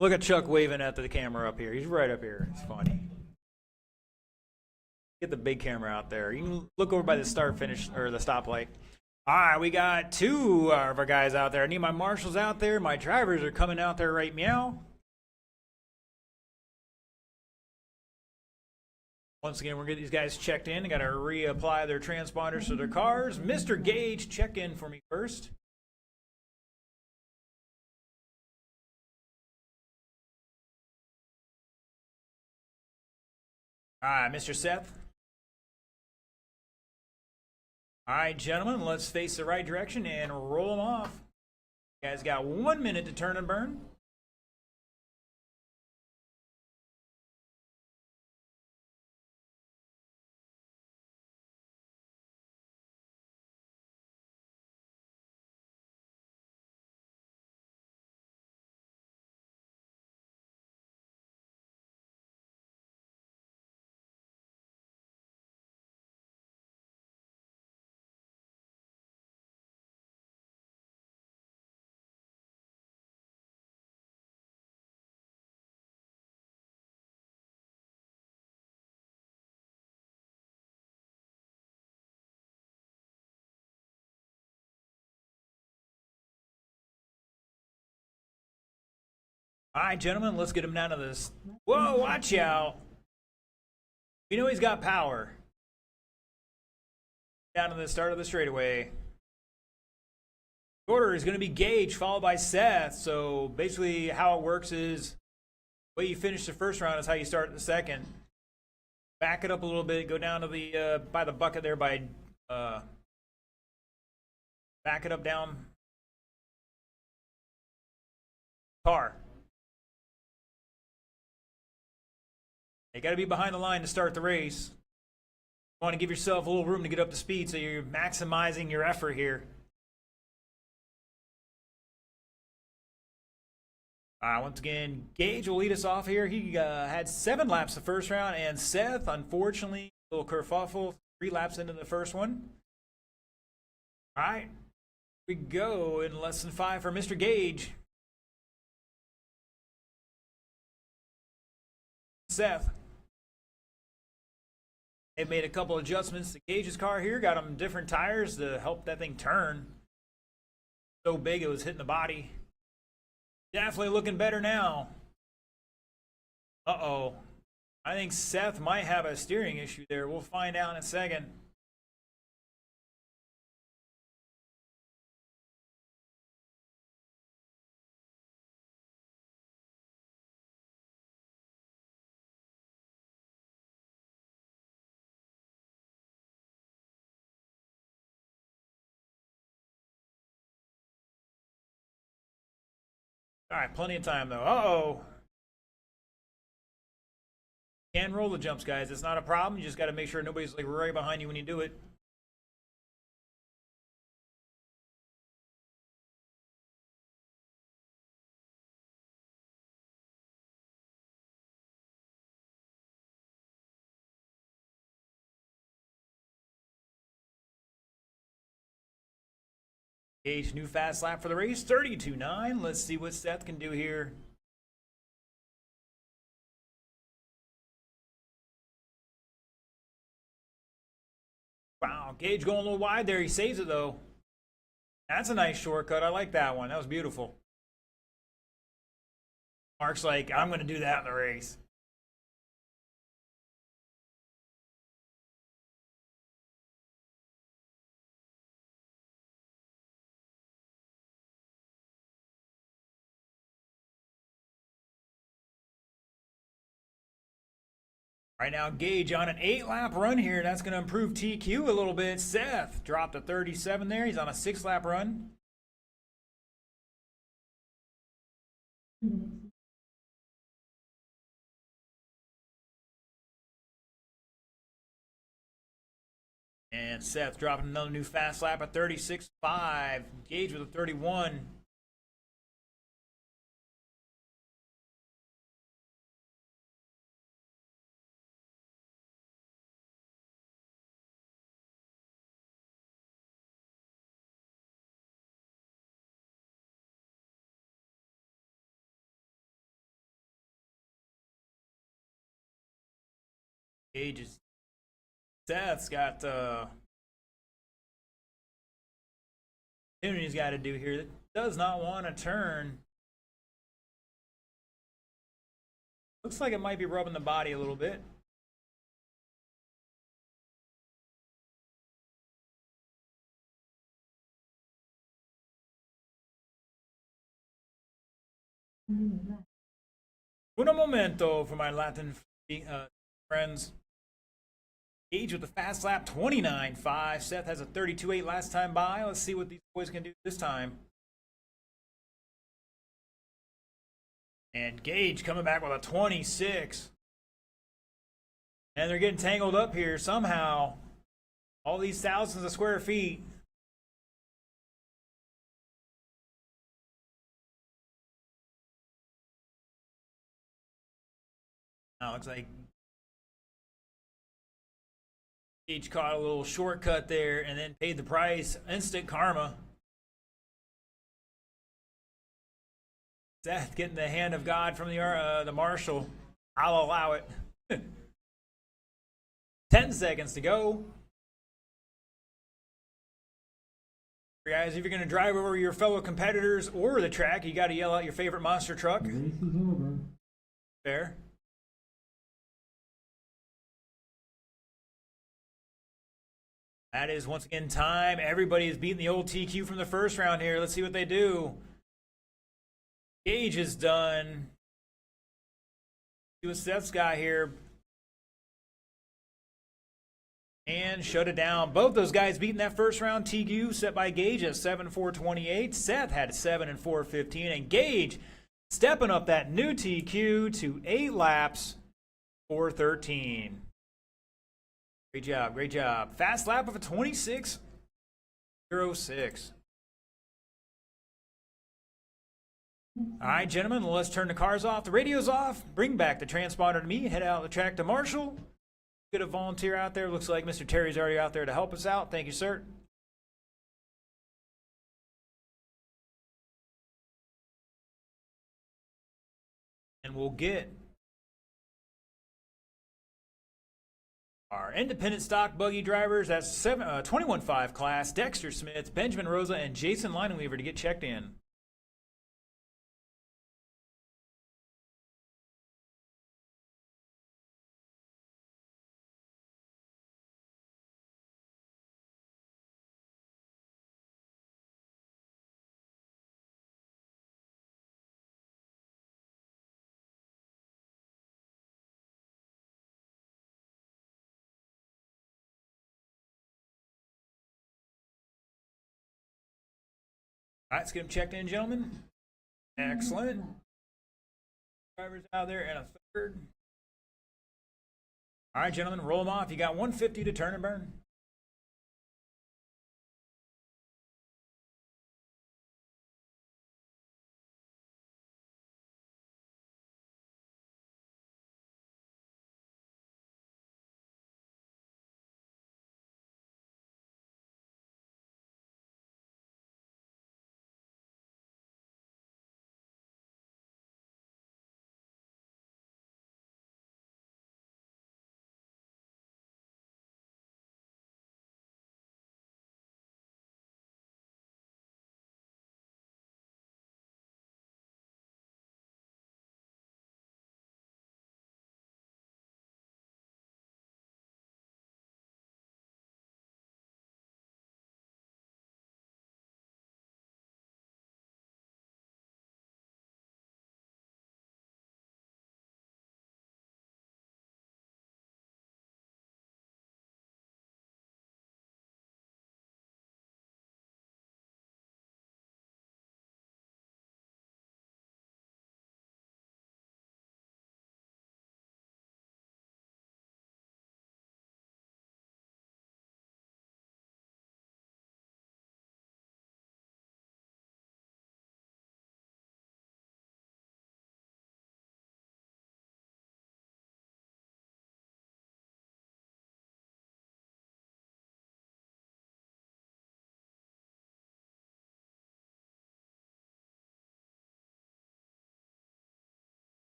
Look at Chuck waving at the camera up here. He's right up here. It's funny. Get the big camera out there. You can look over by the start finish or the stoplight. All right, we got 2 of our guys out there. I need my marshals out there. My drivers are coming out there right meow. Once again, we're getting these guys checked in. They got to reapply their transponders to their cars. Mr. Gage, check in for me first. All right, Mr. Seth. All right, gentlemen, let's face the right direction and roll them off. You guys got 1 minute to turn and burn. All right, gentlemen, let's get him down to this. Whoa, watch out. We know he's got power. Down to the start of the straightaway. The order is going to be Gage, followed by Seth. So basically how it works is the way you finish the first round is how you start the second. Back it up a little bit. Go down to the by the bucket there by back it up down. Car. You got to be behind the line to start the race. You want to give yourself a little room to get up to speed so you're maximizing your effort here. Once again, Gage will lead us off here. He had 7 laps the first round, and Seth, unfortunately, a little kerfuffle, 3 laps into the first one. All right, here we go in less than 5 for Mr. Gage. Seth. They've made a couple adjustments to Gage's car here, got him different tires to help that thing turn. So big it was hitting the body. Definitely looking better now. Uh-oh. I think Seth might have a steering issue there. We'll find out in a second. All right, plenty of time though. Uh-oh. Can roll the jumps, guys. It's not a problem. You just got to make sure nobody's like right behind you when you do it. Gage, new fast lap for the race, 32.9. Let's see what Seth can do here. Wow, Gage going a little wide there. He saves it, though. That's a nice shortcut. I like that one. That was beautiful. Mark's like, I'm going to do that in the race. Right now, Gage on an 8-lap run here. That's going to improve TQ a little bit. Seth dropped to 37 there. He's on a 6-lap run. And Seth dropping another new fast lap at 36.5. Gage with a 31. Gage is Seth's got he's got to do here. Does not want to turn. Looks like it might be rubbing the body a little bit. Un momento for my Latin friends. Gage with the fast lap, 29.5. Seth has a 32.8 last time by. Let's see what these boys can do this time. And Gage coming back with a 26. And they're getting tangled up here somehow. All these thousands of square feet. Now it looks like Gage caught a little shortcut there and then paid the price. Instant karma. Seth getting the hand of God from the marshal. I'll allow it. 10 seconds to go. Guys, if you're going to drive over your fellow competitors or the track, you got to yell out your favorite monster truck. The race is over. Fair. That is once again time. Everybody is beating the old TQ from the first round here. Let's see what they do. Gage is done. See what Seth's got here. And shut it down. Both those guys beating that first round. TQ set by Gage at 7.428. Seth had 7.415. And Gage stepping up that new TQ to 8 laps, 4.13. Great job, great job. Fast lap of a 26.06. All right, gentlemen, let's turn the cars off, the radios off, bring back the transponder to me, head out the track to Marshall. Get a volunteer out there. Looks like Mr. Terry's already out there to help us out. Thank you, sir. And we'll get our independent stock buggy drivers. That's 21.5 class, Dexter Smith, Benjamin Rosa, and Jason Lineweaver to get checked in. All right, let's get them checked in, gentlemen. Excellent. Drivers out there and a third. All right, gentlemen, roll them off. You got 150 to turn and burn.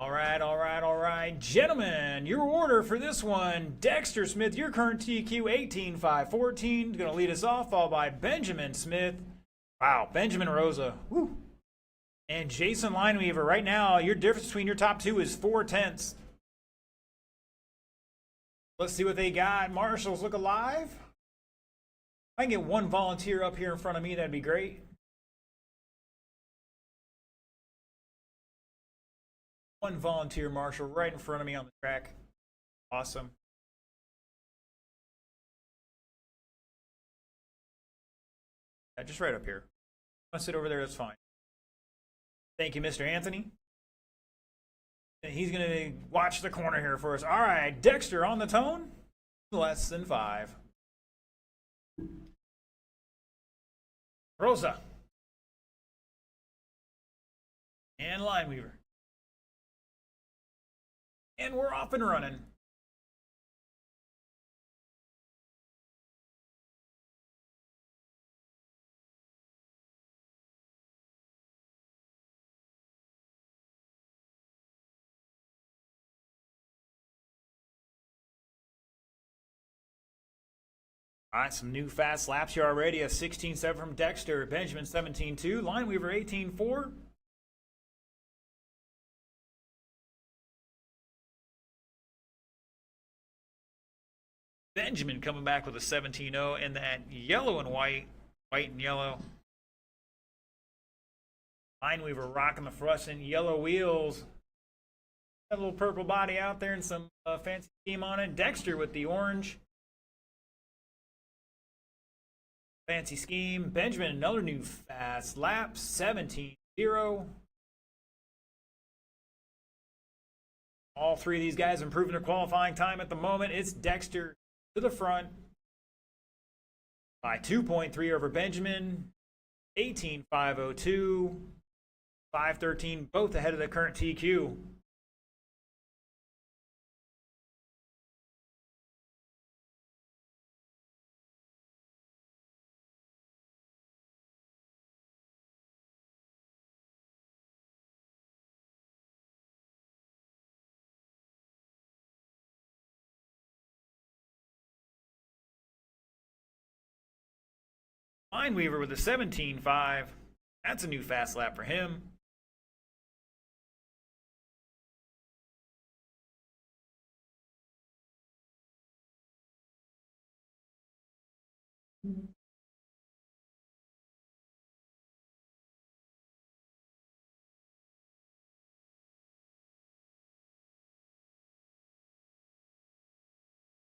All right, all right, all right. Gentlemen, your order for this one, Dexter Smith, your current TQ, 18.514. Going to lead us off, followed by Benjamin Smith. Wow, Benjamin Rosa. Woo. And Jason Lineweaver. Right now, your difference between your top two is 4/10. Let's see what they got. Marshall's look alive. If I can get one volunteer up here in front of me, that'd be great. One volunteer, Marshall, right in front of me on the track. Awesome. Yeah, just right up here. I'm gonna sit over there, that's fine. Thank you, Mr. Anthony. And he's gonna watch the corner here for us. All right, Dexter on the tone. Less than 5. Rosa. And Lineweaver. And we're off and running. All right, some new fast laps here already. A 16.7 from Dexter, Benjamin 17.2, Lineweaver 18.4. Benjamin coming back with a 17.0 and that yellow and white, white and yellow. Lineweaver rocking the fluorescent yellow wheels. Got a little purple body out there and some fancy scheme on it. Dexter with the orange. Fancy scheme. Benjamin, another new fast lap, 17.0. All three of these guys improving their qualifying time at the moment. It's Dexter to the front by 2.3 over Benjamin. 18.502. 5.13, both ahead of the current TQ. Lineweaver with a 17.5. That's a new fast lap for him.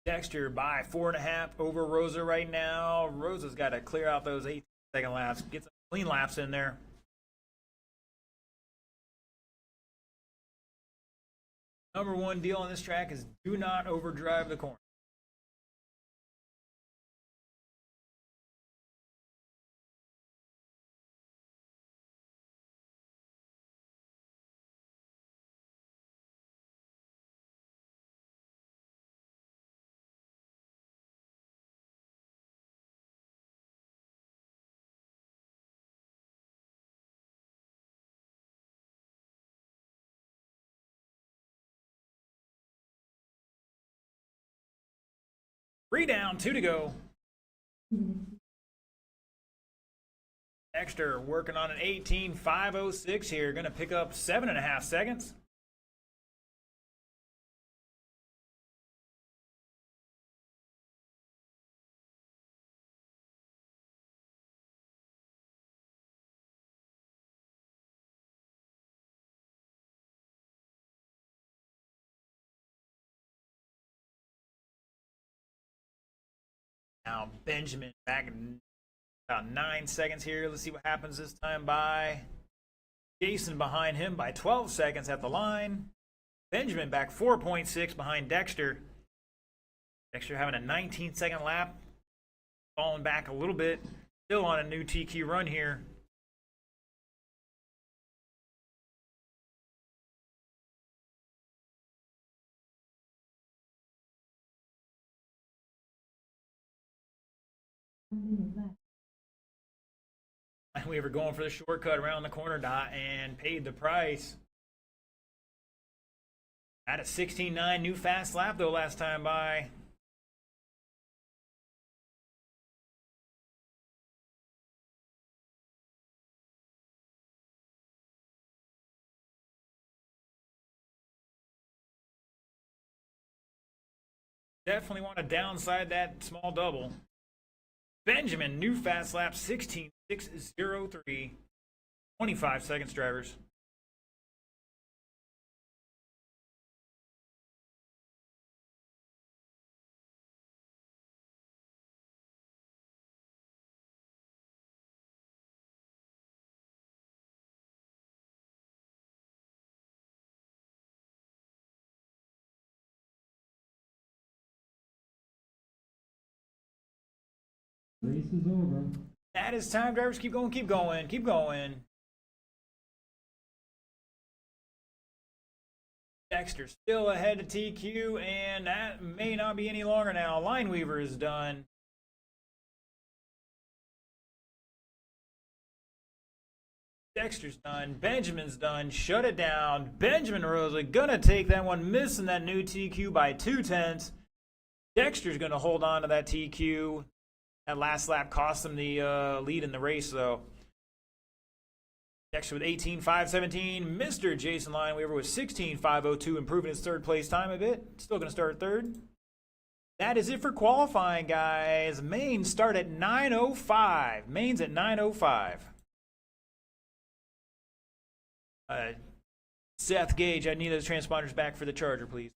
Dexter by 4.5 over Rosa right now. Rosa's got to clear out those 8-second laps, get some clean laps in there. Number one deal on this track is do not overdrive the corner. Three down, 2 to go. Dexter working on an 18.506 here. Going to pick up 7.5 seconds. Now Benjamin back in about 9 seconds here. Let's see what happens this time by. Jason behind him by 12 seconds at the line. Benjamin back 4.6 behind Dexter. Dexter having a 19-second lap. Falling back a little bit. Still on a new TQ run here. We were going for the shortcut around the corner dot and paid the price. At a 16.9 new fast lap though last time by. Definitely want to downside that small double. Benjamin, new fast lap, 16.603. 25 seconds, drivers. Race is over. That is time, drivers. Keep going, keep going, keep going. Dexter still ahead of TQ, and that may not be any longer now. Lineweaver is done. Dexter's done. Benjamin's done. Shut it down. Benjamin Rosa gonna take that one, missing that new TQ by 2/10. Dexter's gonna hold on to that TQ. That last lap cost him the lead in the race, though. Dexter with 18.517. Mr. Jason Lineweaver with 16.502, improving his third place time a bit. Still gonna start third. That is it for qualifying, guys. Mains start at 9:05. Mains at 9:05. Seth Gage, I need those transponders back for the charger, please.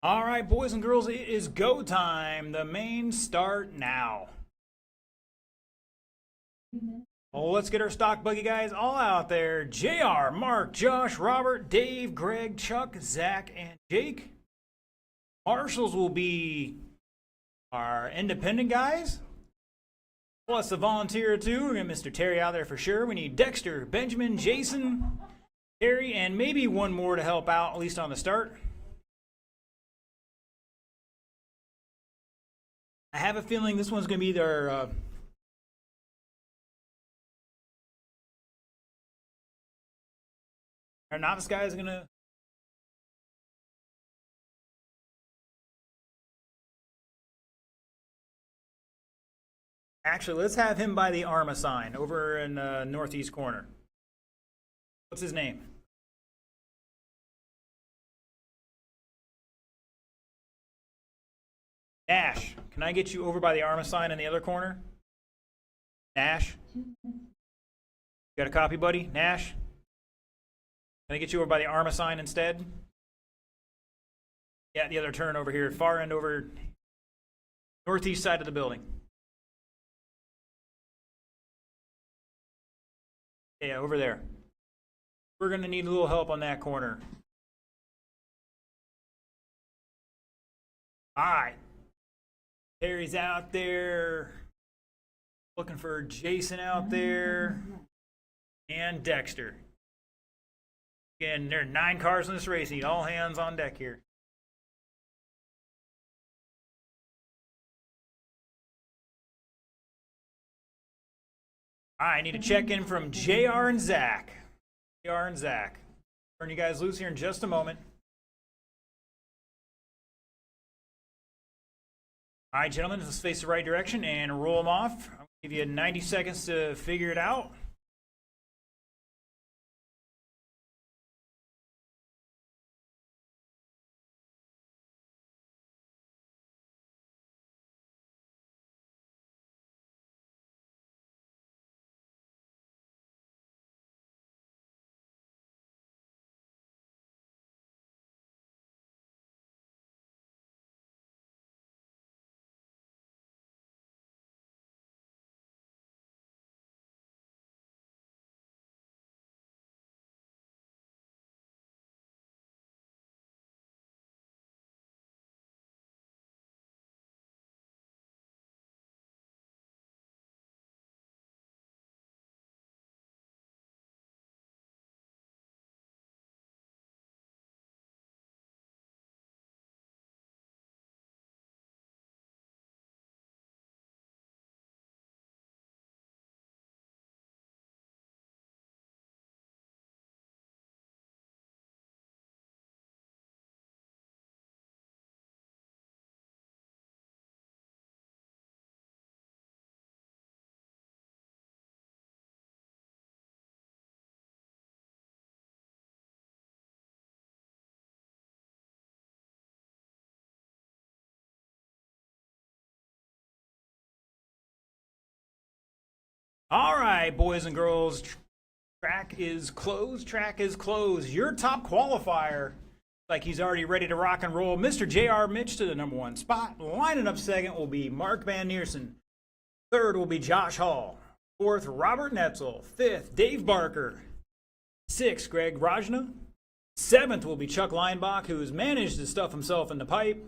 All right, boys and girls, it is go time. The main start now. Well, let's get our stock buggy guys all out there. JR, Mark, Josh, Robert, Dave, Greg, Chuck, Zach, and Jake. Marshals will be our independent guys. Plus a volunteer or two. We're going to Mr. Terry out there for sure. We need Dexter, Benjamin, Jason, Terry, and maybe one more to help out, at least on the start. I have a feeling this one's going to be their... our novice guy is going to... Actually, let's have him by the Arma sign over in the northeast corner. What's his name? Nash. Can I get you over by the Arma sign in the other corner? Nash? You got a copy, buddy? Nash? Can I get you over by the Arma sign instead? Yeah, the other turn over here. Far end over northeast side of the building. Yeah, over there. We're going to need a little help on that corner. All right. Terry's out there. Looking for Jason out there. And Dexter. Again, there are 9 cars in this race. Need all hands on deck here. All right, I need a check-in from JR and Zach. JR and Zach. Turn you guys loose here in just a moment. All right, gentlemen, let's face the right direction and roll them off. I'll give you 90 seconds to figure it out. All right, boys and girls, track is closed. Track is closed. Your top qualifier, like he's already ready to rock and roll. Mr. J.R. Mitch to the #1 spot. Lining up second will be Mark Van Neersen. Third will be Josh Hall. Fourth, Robert Netzel. Fifth, Dave Barker. Sixth, Greg Rajna. Seventh will be Chuck Leinbach, who's managed to stuff himself in the pipe.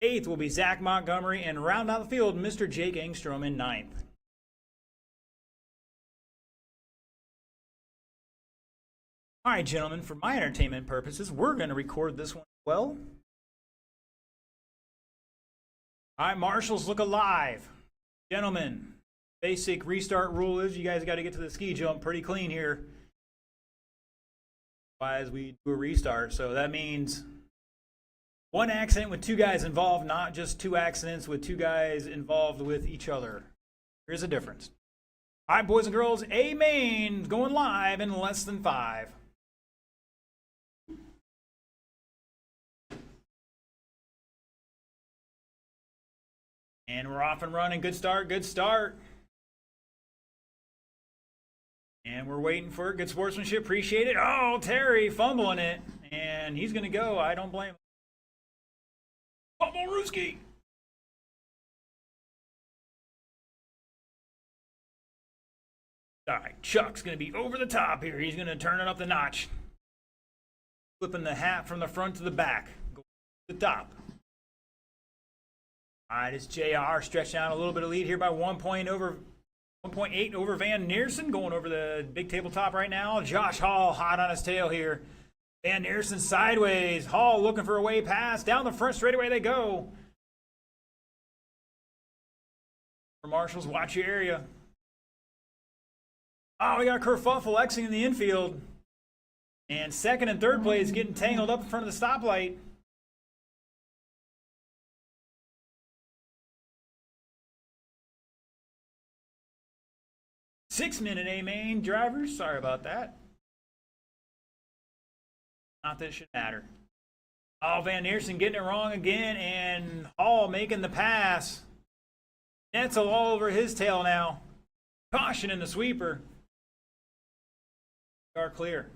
Eighth will be Zach Montgomery, and round out the field, Mr. Jake Engstrom in ninth. All right, gentlemen, for my entertainment purposes, we're going to record this one as well. All right, marshals, look alive. Gentlemen, basic restart rule is you guys got to get to the ski jump pretty clean here as we do a restart. So that means 1 accident with 2 guys involved, not just 2 accidents with 2 guys involved with each other. Here's a difference. All right, boys and girls, A main going live in less than 5. And we're off and running. Good start, good start. And we're waiting for it. Good sportsmanship, appreciate it. Oh, Terry fumbling it. And and he's going to go. I don't blame him. Come on, Ruski! All right, Chuck's going to be over the top here. He's going to turn it up the notch. Flipping the hat from the front to the back. Go to the top. All right, it's JR stretching out a little bit of lead here by 1.8 over Van Neersen. Going over the big tabletop right now. Josh Hall hot on his tail here. Van Neersen sideways. Hall looking for a way past. Down the front straightaway they go. For Marshals, watch your area. Oh, we got a kerfuffle exiting the infield. And second and third place getting tangled up in front of the stoplight. Six-minute A-main drivers. Sorry about that. Not that it should matter. Oh, Van Neersen getting it wrong again. And Hall making the pass. Netzel all over his tail now. Caution in the sweeper. Car clear.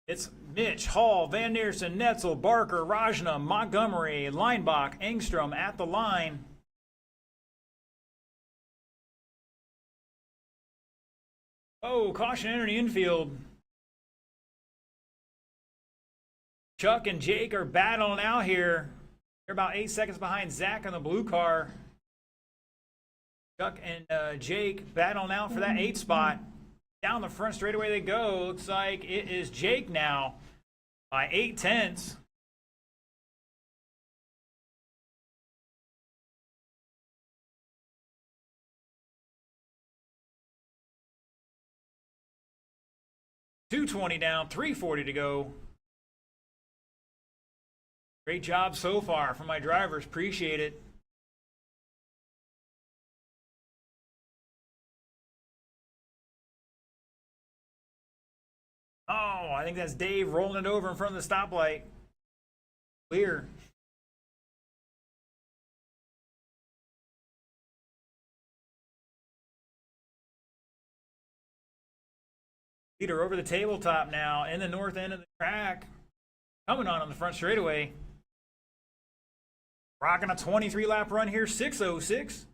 It's Mitch, Hall, Van Neersen, Netzel, Barker, Rajna, Montgomery, Leinbach, Engstrom at the line. Oh, caution entering the infield. Chuck and Jake are battling out here. They're about 8 seconds behind Zach on the blue car. Chuck and Jake battling out for that 8 spot. Down the front straightaway they go. Looks like it is Jake now by 0.8. .220 down, 3:40 to go. Great job so far from my drivers. Appreciate it. Oh, I think that's Dave rolling it over in front of the stoplight. Clear. Leader over the tabletop now in the north end of the track. Coming on the front straightaway. Rocking a 23-lap run here, 6:06.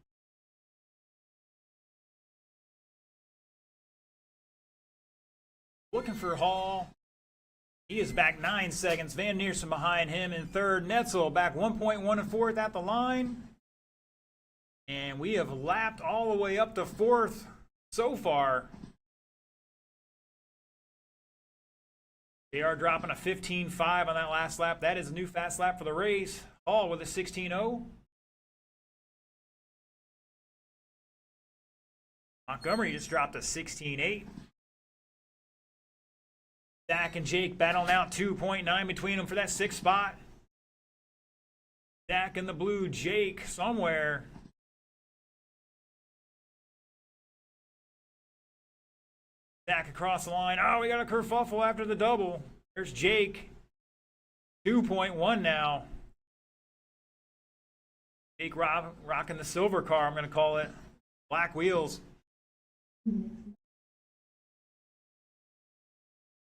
Looking for Hall. He is back 9 seconds. Van Neersen behind him in third. Netzel back 1.1 and fourth at the line. And we have lapped all the way up to fourth so far. They are dropping a 15.5 on that last lap. That is a new fast lap for the race. Hall with a 16.0. Montgomery just dropped a 16.8. Zach and Jake battling out 2.9 between them for that 6th spot. Zach in the blue, Jake somewhere. Zach across the line. Oh, we got a kerfuffle after the double. There's Jake. 2.1 now. Jake rocking the silver car, I'm going to call it. Black wheels.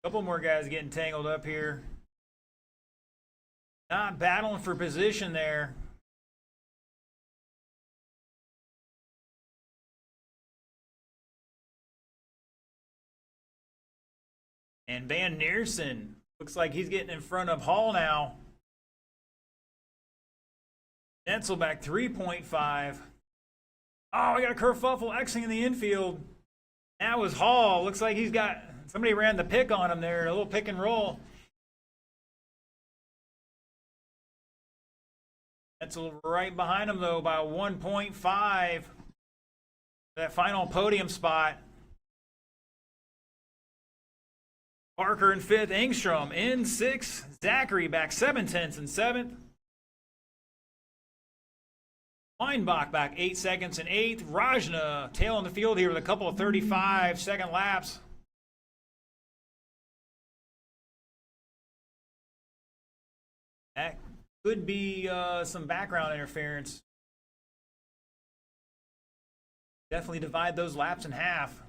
Couple more guys getting tangled up here. Not battling for position there. And Van Neersen looks like he's getting in front of Hall now. Netzel back 3.5. Oh, we got a kerfuffle exiting in the infield. That was Hall. Looks like he's got... Somebody ran the pick on him there, a little pick and roll. That's right behind him, though, by 1.5. That final podium spot. Parker in 5th, Engstrom in 6th. Zachary back 7/10 in 7th. Weinbach back 8 seconds in 8th. Rajna tail in the field here with a couple of 35-second laps. That could be some background interference. Definitely divide those laps in half.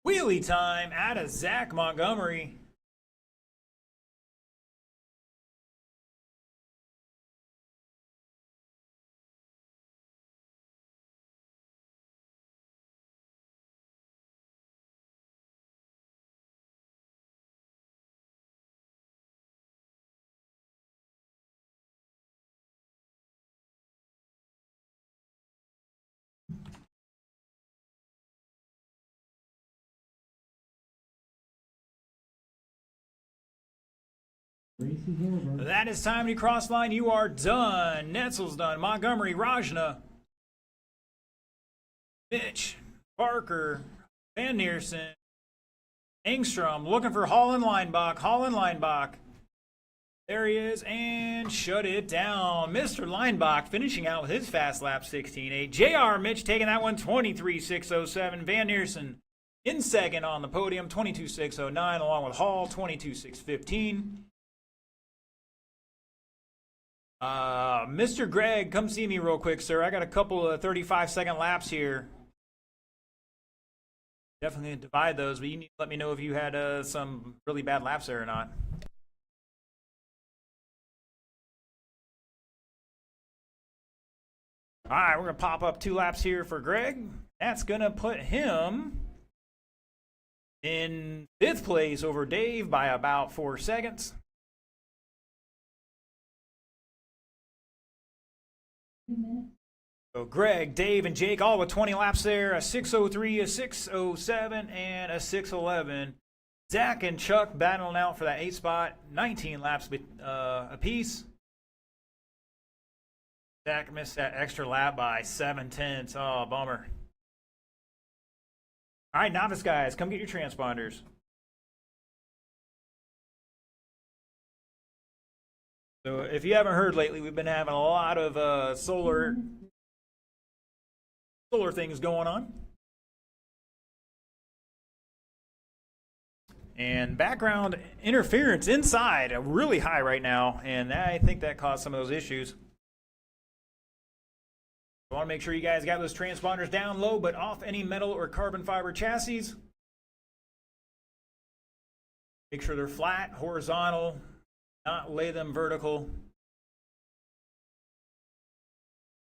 Wheelie time out of Zach Montgomery. Race is over. That is time to cross line. You are done. Netzel's done. Montgomery, Rajna, Mitch, Parker, Van Neersen, Engstrom looking for Holland Leinbach. Holland Leinbach. There he is, and shut it down. Mr. Leinbach finishing out with his fast lap 16.8. JR Mitch taking that one 23.607. Van Neersen in second on the podium 22.609, along with Hall 22.615. Mr. Greg, come see me real quick, sir. I got a couple of 35-second laps here. Definitely gonna divide those, but you need to let me know if you had some really bad laps there or not. All right, we're going to pop up 2 laps here for Greg. That's going to put him in 5th place over Dave by about 4 seconds. So Greg, Dave, and Jake all with 20 laps there. A 6:03, a 6:07, and a 6:11. Zach and Chuck battling out for that 8th spot. 19 laps apiece. Zach missed that extra lap by 7/10. Oh, bummer. All right, novice guys, come get your transponders. So if you haven't heard lately, we've been having a lot of solar things going on. And background interference inside really high right now, and I think that caused some of those issues. I want to make sure you guys got those transponders down low, but off any metal or carbon fiber chassis. Make sure they're flat, horizontal, not lay them vertical.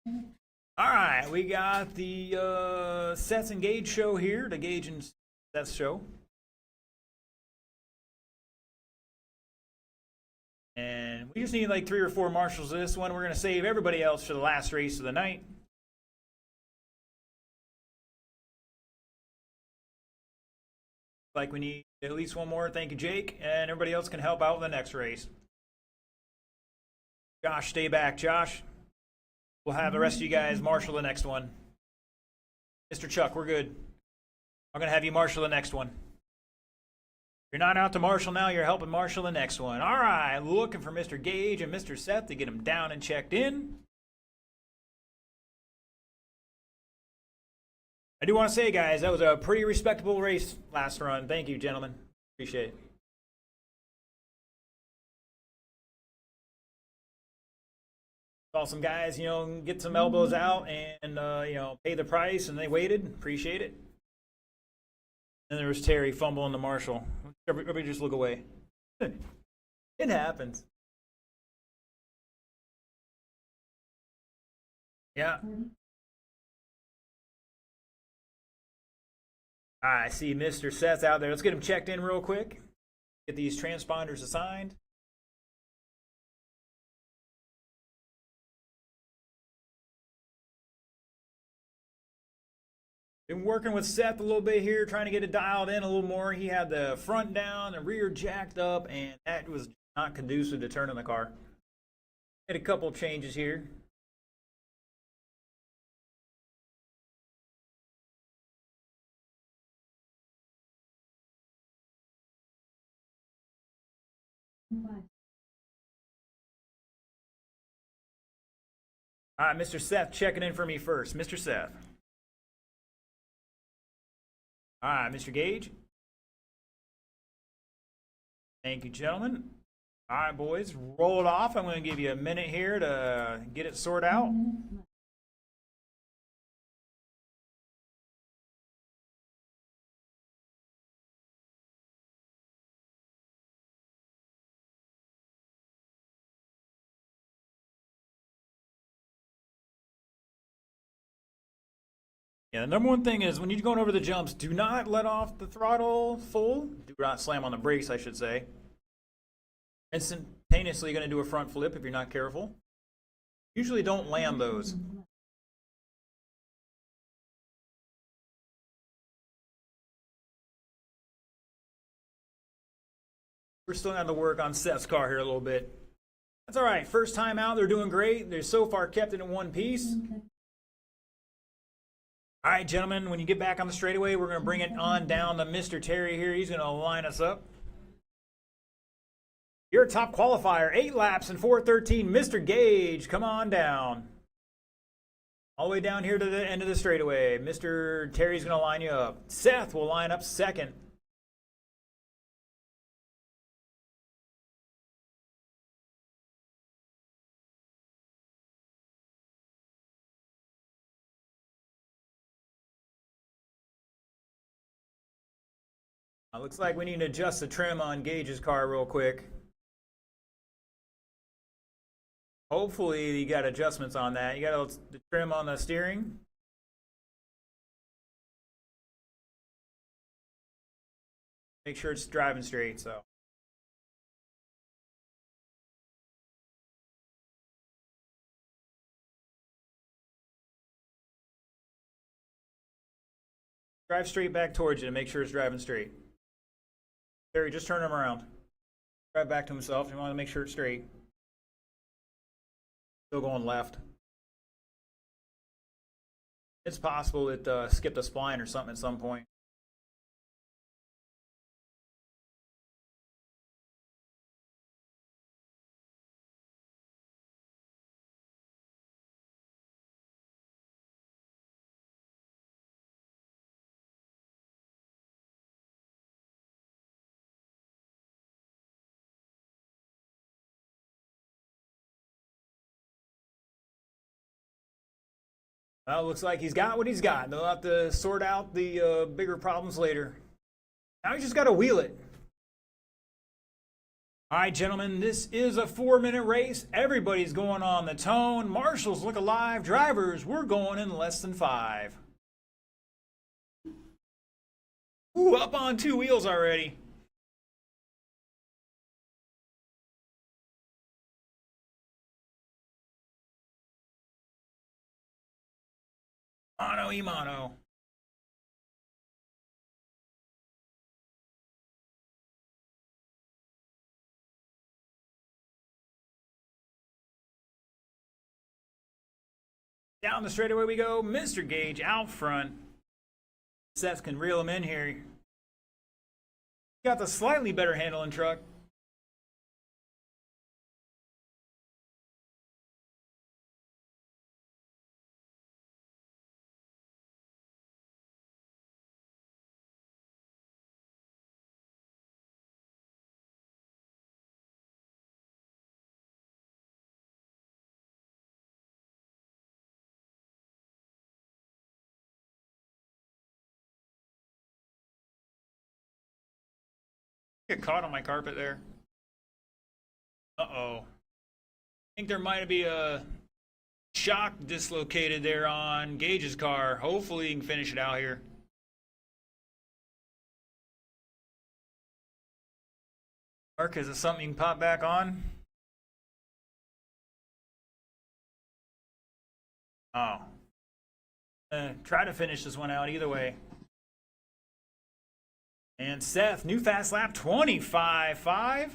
All right, we got the Sets and Gauge show here, the Gauge and Sets show. And we just need like 3 or 4 marshals this one. We're going to save everybody else for the last race of the night. Like we need at least 1 more. Thank you, Jake. And everybody else can help out with the next race. Josh, stay back, Josh. We'll have the rest of you guys marshal the next one. Mr. Chuck, we're good. I'm going to have you marshal the next one. You're not out to marshal now, you're helping marshal the next one. All right, looking for Mr. Gage and Mr. Seth to get them down and checked in. I do want to say, guys, that was a pretty respectable race last run. Thank you, gentlemen. Appreciate it. Saw some guys, get some elbows out and, pay the price, and they waited. Appreciate it. And there was Terry fumbling the marshal. Everybody just look away. It happens. Yeah. I see Mr. Seth's out there. Let's get him checked in real quick. Get these transponders assigned. Been working with Seth a little bit here, trying to get it dialed in a little more. He had the front down, the rear jacked up, and that was not conducive to turning the car. Had a couple changes here. All right, Mr. Seth checking in for me first. Mr. Seth. All right, Mr. Gage. Thank you, gentlemen. All right, boys, roll it off. I'm going to give you a minute here to get it sorted out. Yeah, the number one thing is when you're going over the jumps, do not let off the throttle full. Do not slam on the brakes, I should say. Instantaneously going to do a front flip if you're not careful. Usually don't land those. We're still going to work on Seth's car here a little bit. That's all right. First time out, they're doing great. They're so far kept it in one piece. All right, gentlemen, when you get back on the straightaway, we're going to bring it on down to Mr. Terry here. He's going to line us up. You're a top qualifier. 8 laps and 4:13. Mr. Gage, come on down. All the way down here to the end of the straightaway. Mr. Terry's going to line you up. Seth will line up second. Looks like we need to adjust the trim on Gage's car real quick. Hopefully you got adjustments on that. You got the trim on the steering. Make sure it's driving straight, so. Drive straight back towards you to make sure it's driving straight. Terry, just turn him around. Drive back to himself. You want to make sure it's straight. Still going left. It's possible it skipped a spline or something at some point. Well, looks like he's got what he's got. They'll have to sort out the bigger problems later. Now he's just got to wheel it. All right, gentlemen, this is a 4-minute race. Everybody's going on the tone. Marshals look alive. Drivers, we're going in less than 5. Ooh, up on 2 wheels already. Mano y mano. Down the straightaway we go. Mr. Gage out front. Seth can reel him in here. Got the slightly better handling truck. Get caught on my carpet there. Uh-oh. I think there might be a shock dislocated there on Gage's car. Hopefully he can finish it out here. Mark, is it something you can pop back on? Oh. Try to finish this one out either way. And Seth, new fast lap, 25.5.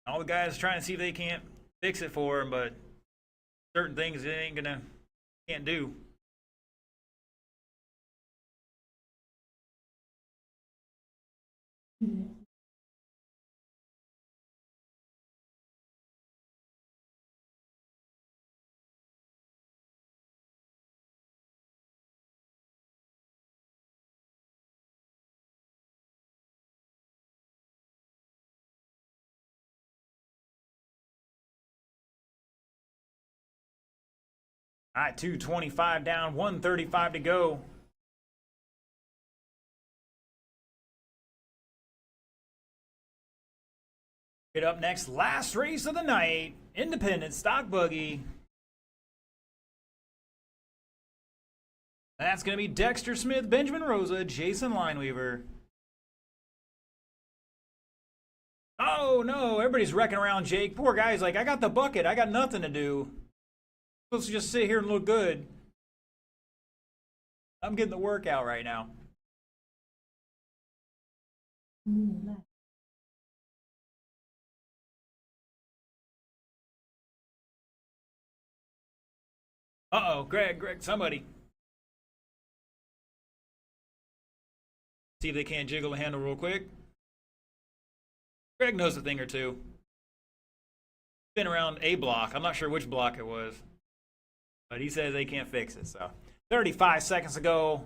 All the guys trying to see if they can't fix it for him, but certain things it ain't gonna, can't do. All right, 225 down, 135 to go. Get up next, last race of the night, independent stock buggy. That's going to be Dexter Smith, Benjamin Rosa, Jason Lineweaver. Oh no, everybody's wrecking around Jake. Poor guy's like, I got the bucket, I got nothing to do. I'm supposed to just sit here and look good. I'm getting the workout right now. Uh-oh, Greg, somebody. See if they can't jiggle the handle real quick. Greg knows a thing or two. Been around a block. I'm not sure which block it was. But he says they can't fix it. So 35 seconds ago.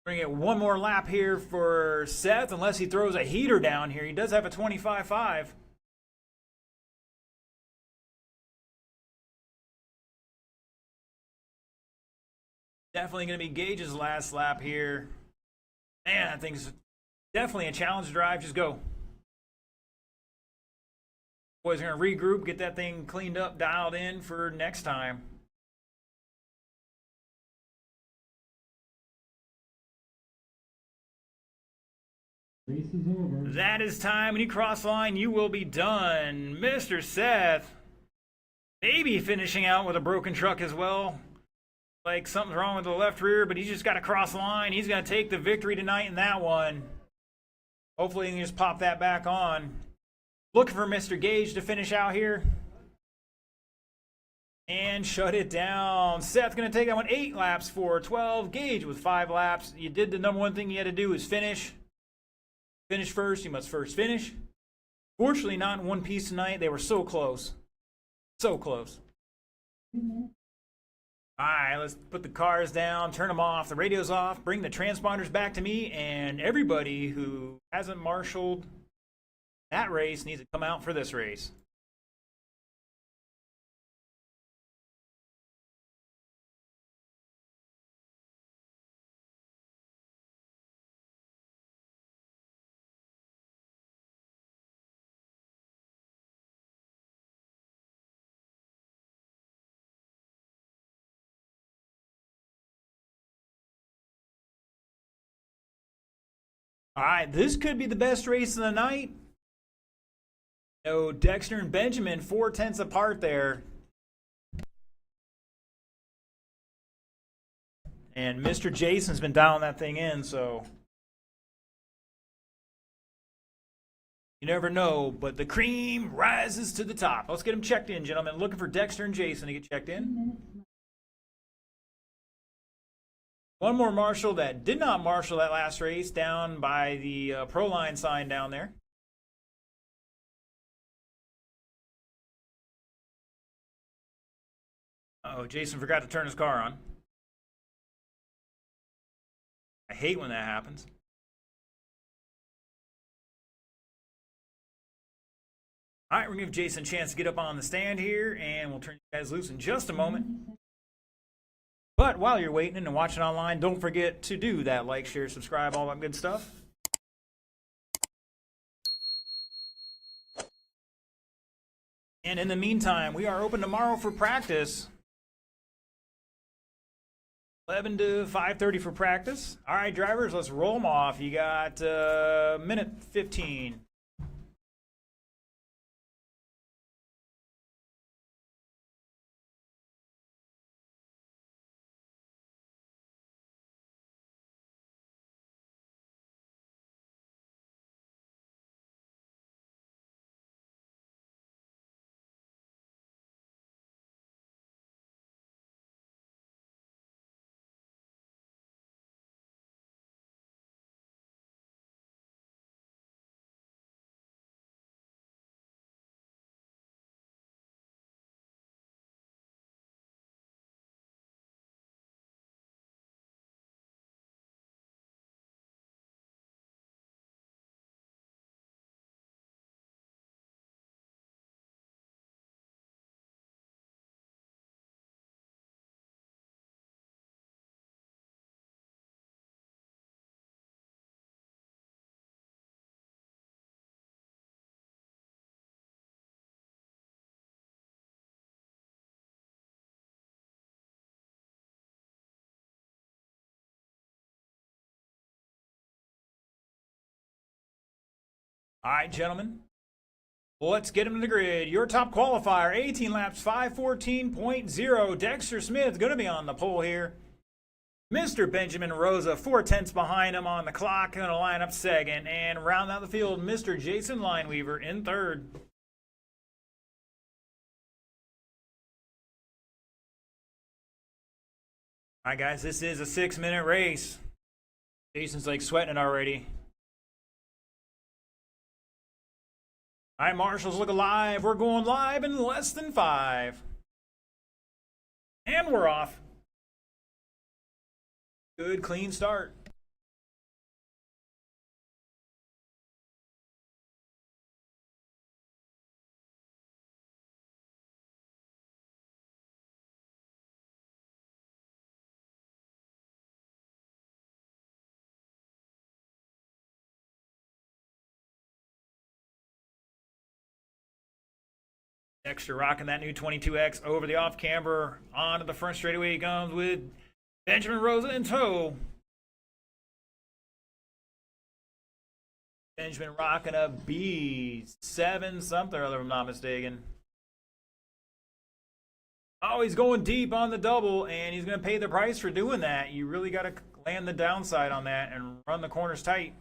Bring it one more lap here for Seth, unless he throws a heater down here. He does have a 25.5. Definitely going to be Gage's last lap here. Man, that thing's definitely a challenge drive. Just go. Boys are going to regroup, get that thing cleaned up, dialed in for next time. Race is over. That is time. When you cross the line, you will be done. Mr. Seth, maybe finishing out with a broken truck as well. Like something's wrong with the left rear, but he's just got to cross the line. He's going to take the victory tonight in that one. Hopefully he can just pop that back on. Looking for Mr. Gage to finish out here. And shut it down. Seth's going to take that one 8 laps for 12. Gage with 5 laps. You did the number one thing you had to do is finish. Finish first. You must first finish. Fortunately, not in one piece tonight. They were so close. So close. All right, let's put the cars down, turn them off, the radio's off, bring the transponders back to me, and everybody who hasn't marshaled that race needs to come out for this race. All right, this could be the best race of the night. No, Dexter and Benjamin 4/10 apart there. And Mr. Jason's been dialing that thing in, so you never know, but the cream rises to the top. Let's get him checked in, gentlemen. Looking for Dexter and Jason to get checked in. One more marshal that did not marshal that last race down by the Pro Line sign down there. Uh-oh, Jason forgot to turn his car on. I hate when that happens. All right, we're going to give Jason a chance to get up on the stand here, and we'll turn you guys loose in just a moment. But while you're waiting and watching online, don't forget to do that like, share, subscribe, all that good stuff. And in the meantime, we are open tomorrow for practice. 11 to 5:30 for practice. All right, drivers, let's roll them off. You got minute 15. All right, gentlemen. Let's get him to the grid. Your top qualifier, 18 laps, 5:14.0. Dexter Smith going to be on the pole here. Mr. Benjamin Rosa, 4/10 behind him on the clock, going to line up second. And round out the field, Mr. Jason Lineweaver in third. All right, guys, this is a 6-minute race. Jason's like sweating it already. All right, marshals, look alive. We're going live in less than 5. And we're off. Good, clean start. Dexter rocking that new 22X over the off-camber. Onto the front straightaway he comes with Benjamin Rosa in tow. Benjamin rocking a B7 something or other, if I'm not mistaken. Oh, he's going deep on the double, and he's going to pay the price for doing that. You really got to land the downside on that and run the corners tight.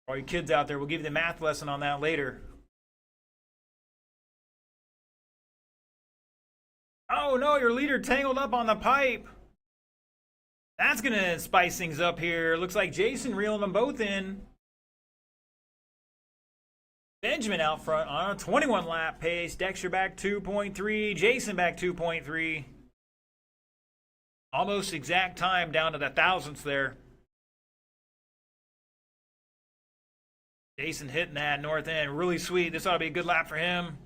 All you kids out there, we'll give you the math lesson on that later. Oh no, your leader tangled up on the pipe. That's going to spice things up here. Looks like Jason reeling them both in. Benjamin out front on a 21 lap pace. Dexter back 2.3. Jason back 2.3. Almost exact time down to the thousandths there. Jason hitting that north end. Really sweet. This ought to be a good lap for him.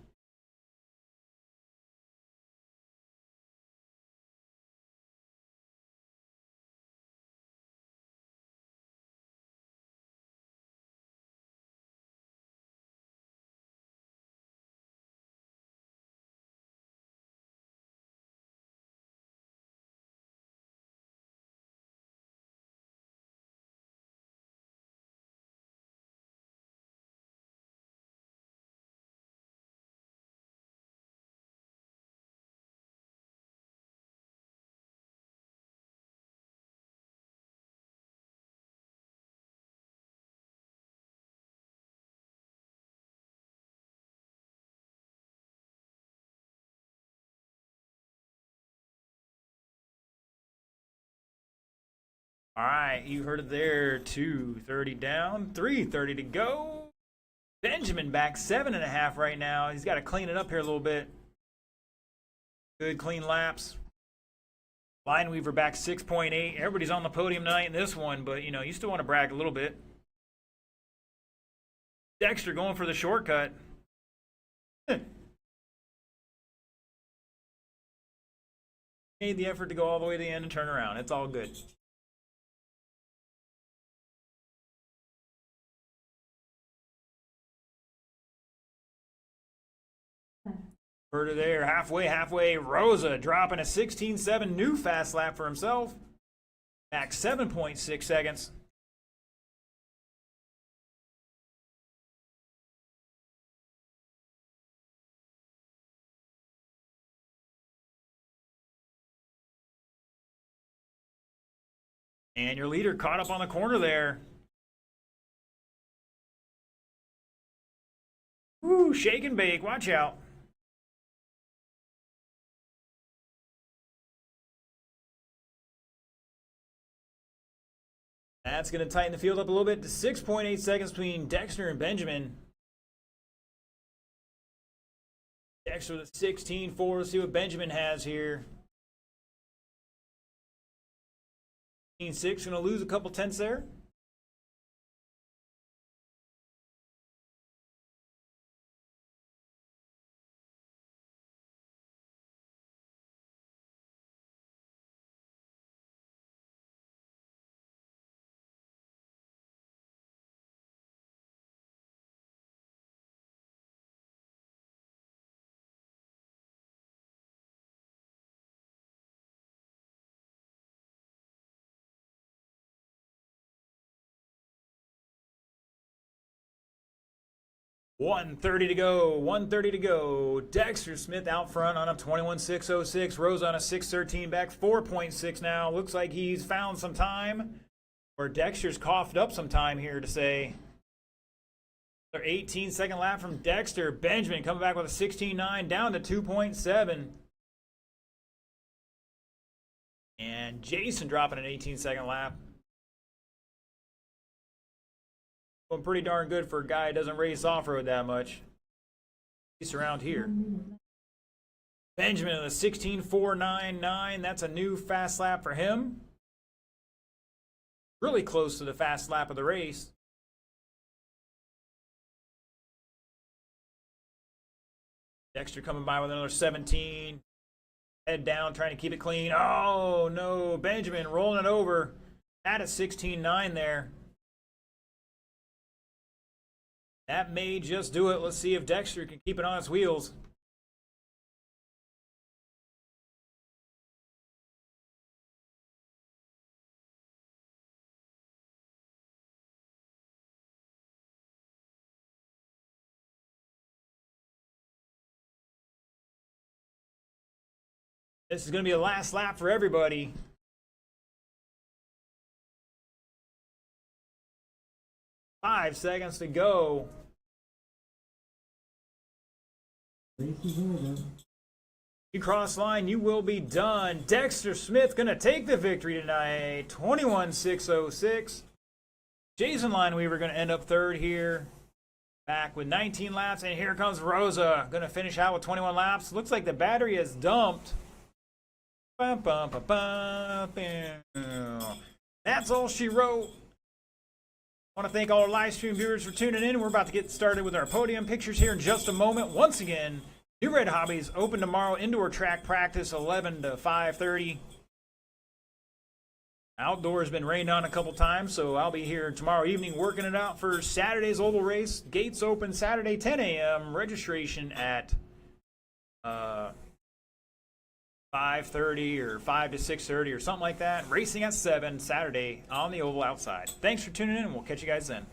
All right, you heard it there. 2:30 down, 3:30 to go. Benjamin back 7.5 right now. He's got to clean it up here a little bit. Good clean laps. Lineweaver back 6.8. Everybody's on the podium tonight in this one, but you know, you still want to brag a little bit. Dexter going for the shortcut. Made the effort to go all the way to the end and turn around. It's all good. Further there, halfway. Rosa dropping a 16.7 new fast lap for himself. Back 7.6 seconds. And your leader caught up on the corner there. Woo, shake and bake. Watch out. That's going to tighten the field up a little bit to 6.8 seconds between Dexter and Benjamin. Dexter with a 16.4. Let's see what Benjamin has here. 16.6. Going to lose a couple tenths there. 1:30 to go. 1:30 to go. Dexter Smith out front on a 21.606. Rose on a 6:13 back. 4.6 now. Looks like he's found some time. Or Dexter's coughed up some time here to say. Their 18-second lap from Dexter. Benjamin coming back with a 16.9 down to 2.7. And Jason dropping an 18-second lap. Going pretty darn good for a guy who doesn't race off-road that much. He's around here. Benjamin with a 16.499. That's a new fast lap for him. Really close to the fast lap of the race. Dexter coming by with another 17. Head down, trying to keep it clean. Oh, no. Benjamin rolling it over. At a 16.9 there. That may just do it. Let's see if Dexter can keep it on its wheels. This is going to be the last lap for everybody. Five seconds to go. Race is over. You cross line, you will be done. Dexter Smith going to take the victory tonight. 21.606. Jason Lineweaver going to end up third here. Back with 19 laps. And here comes Rosa. Going to finish out with 21 laps. Looks like the battery has dumped. That's all she wrote. I want to thank all our live stream viewers for tuning in. We're about to get started with our podium pictures here in just a moment. Once again, New Red Hobbies open tomorrow. Indoor track practice 11 to 5:30. Outdoors been rained on a couple times, so I'll be here tomorrow evening working it out for Saturday's oval race. Gates open Saturday 10 a.m. Registration at 5:30 or 5 to 6:30 or something like that. Racing at 7 Saturday on the oval outside. Thanks for tuning in, and we'll catch you guys then.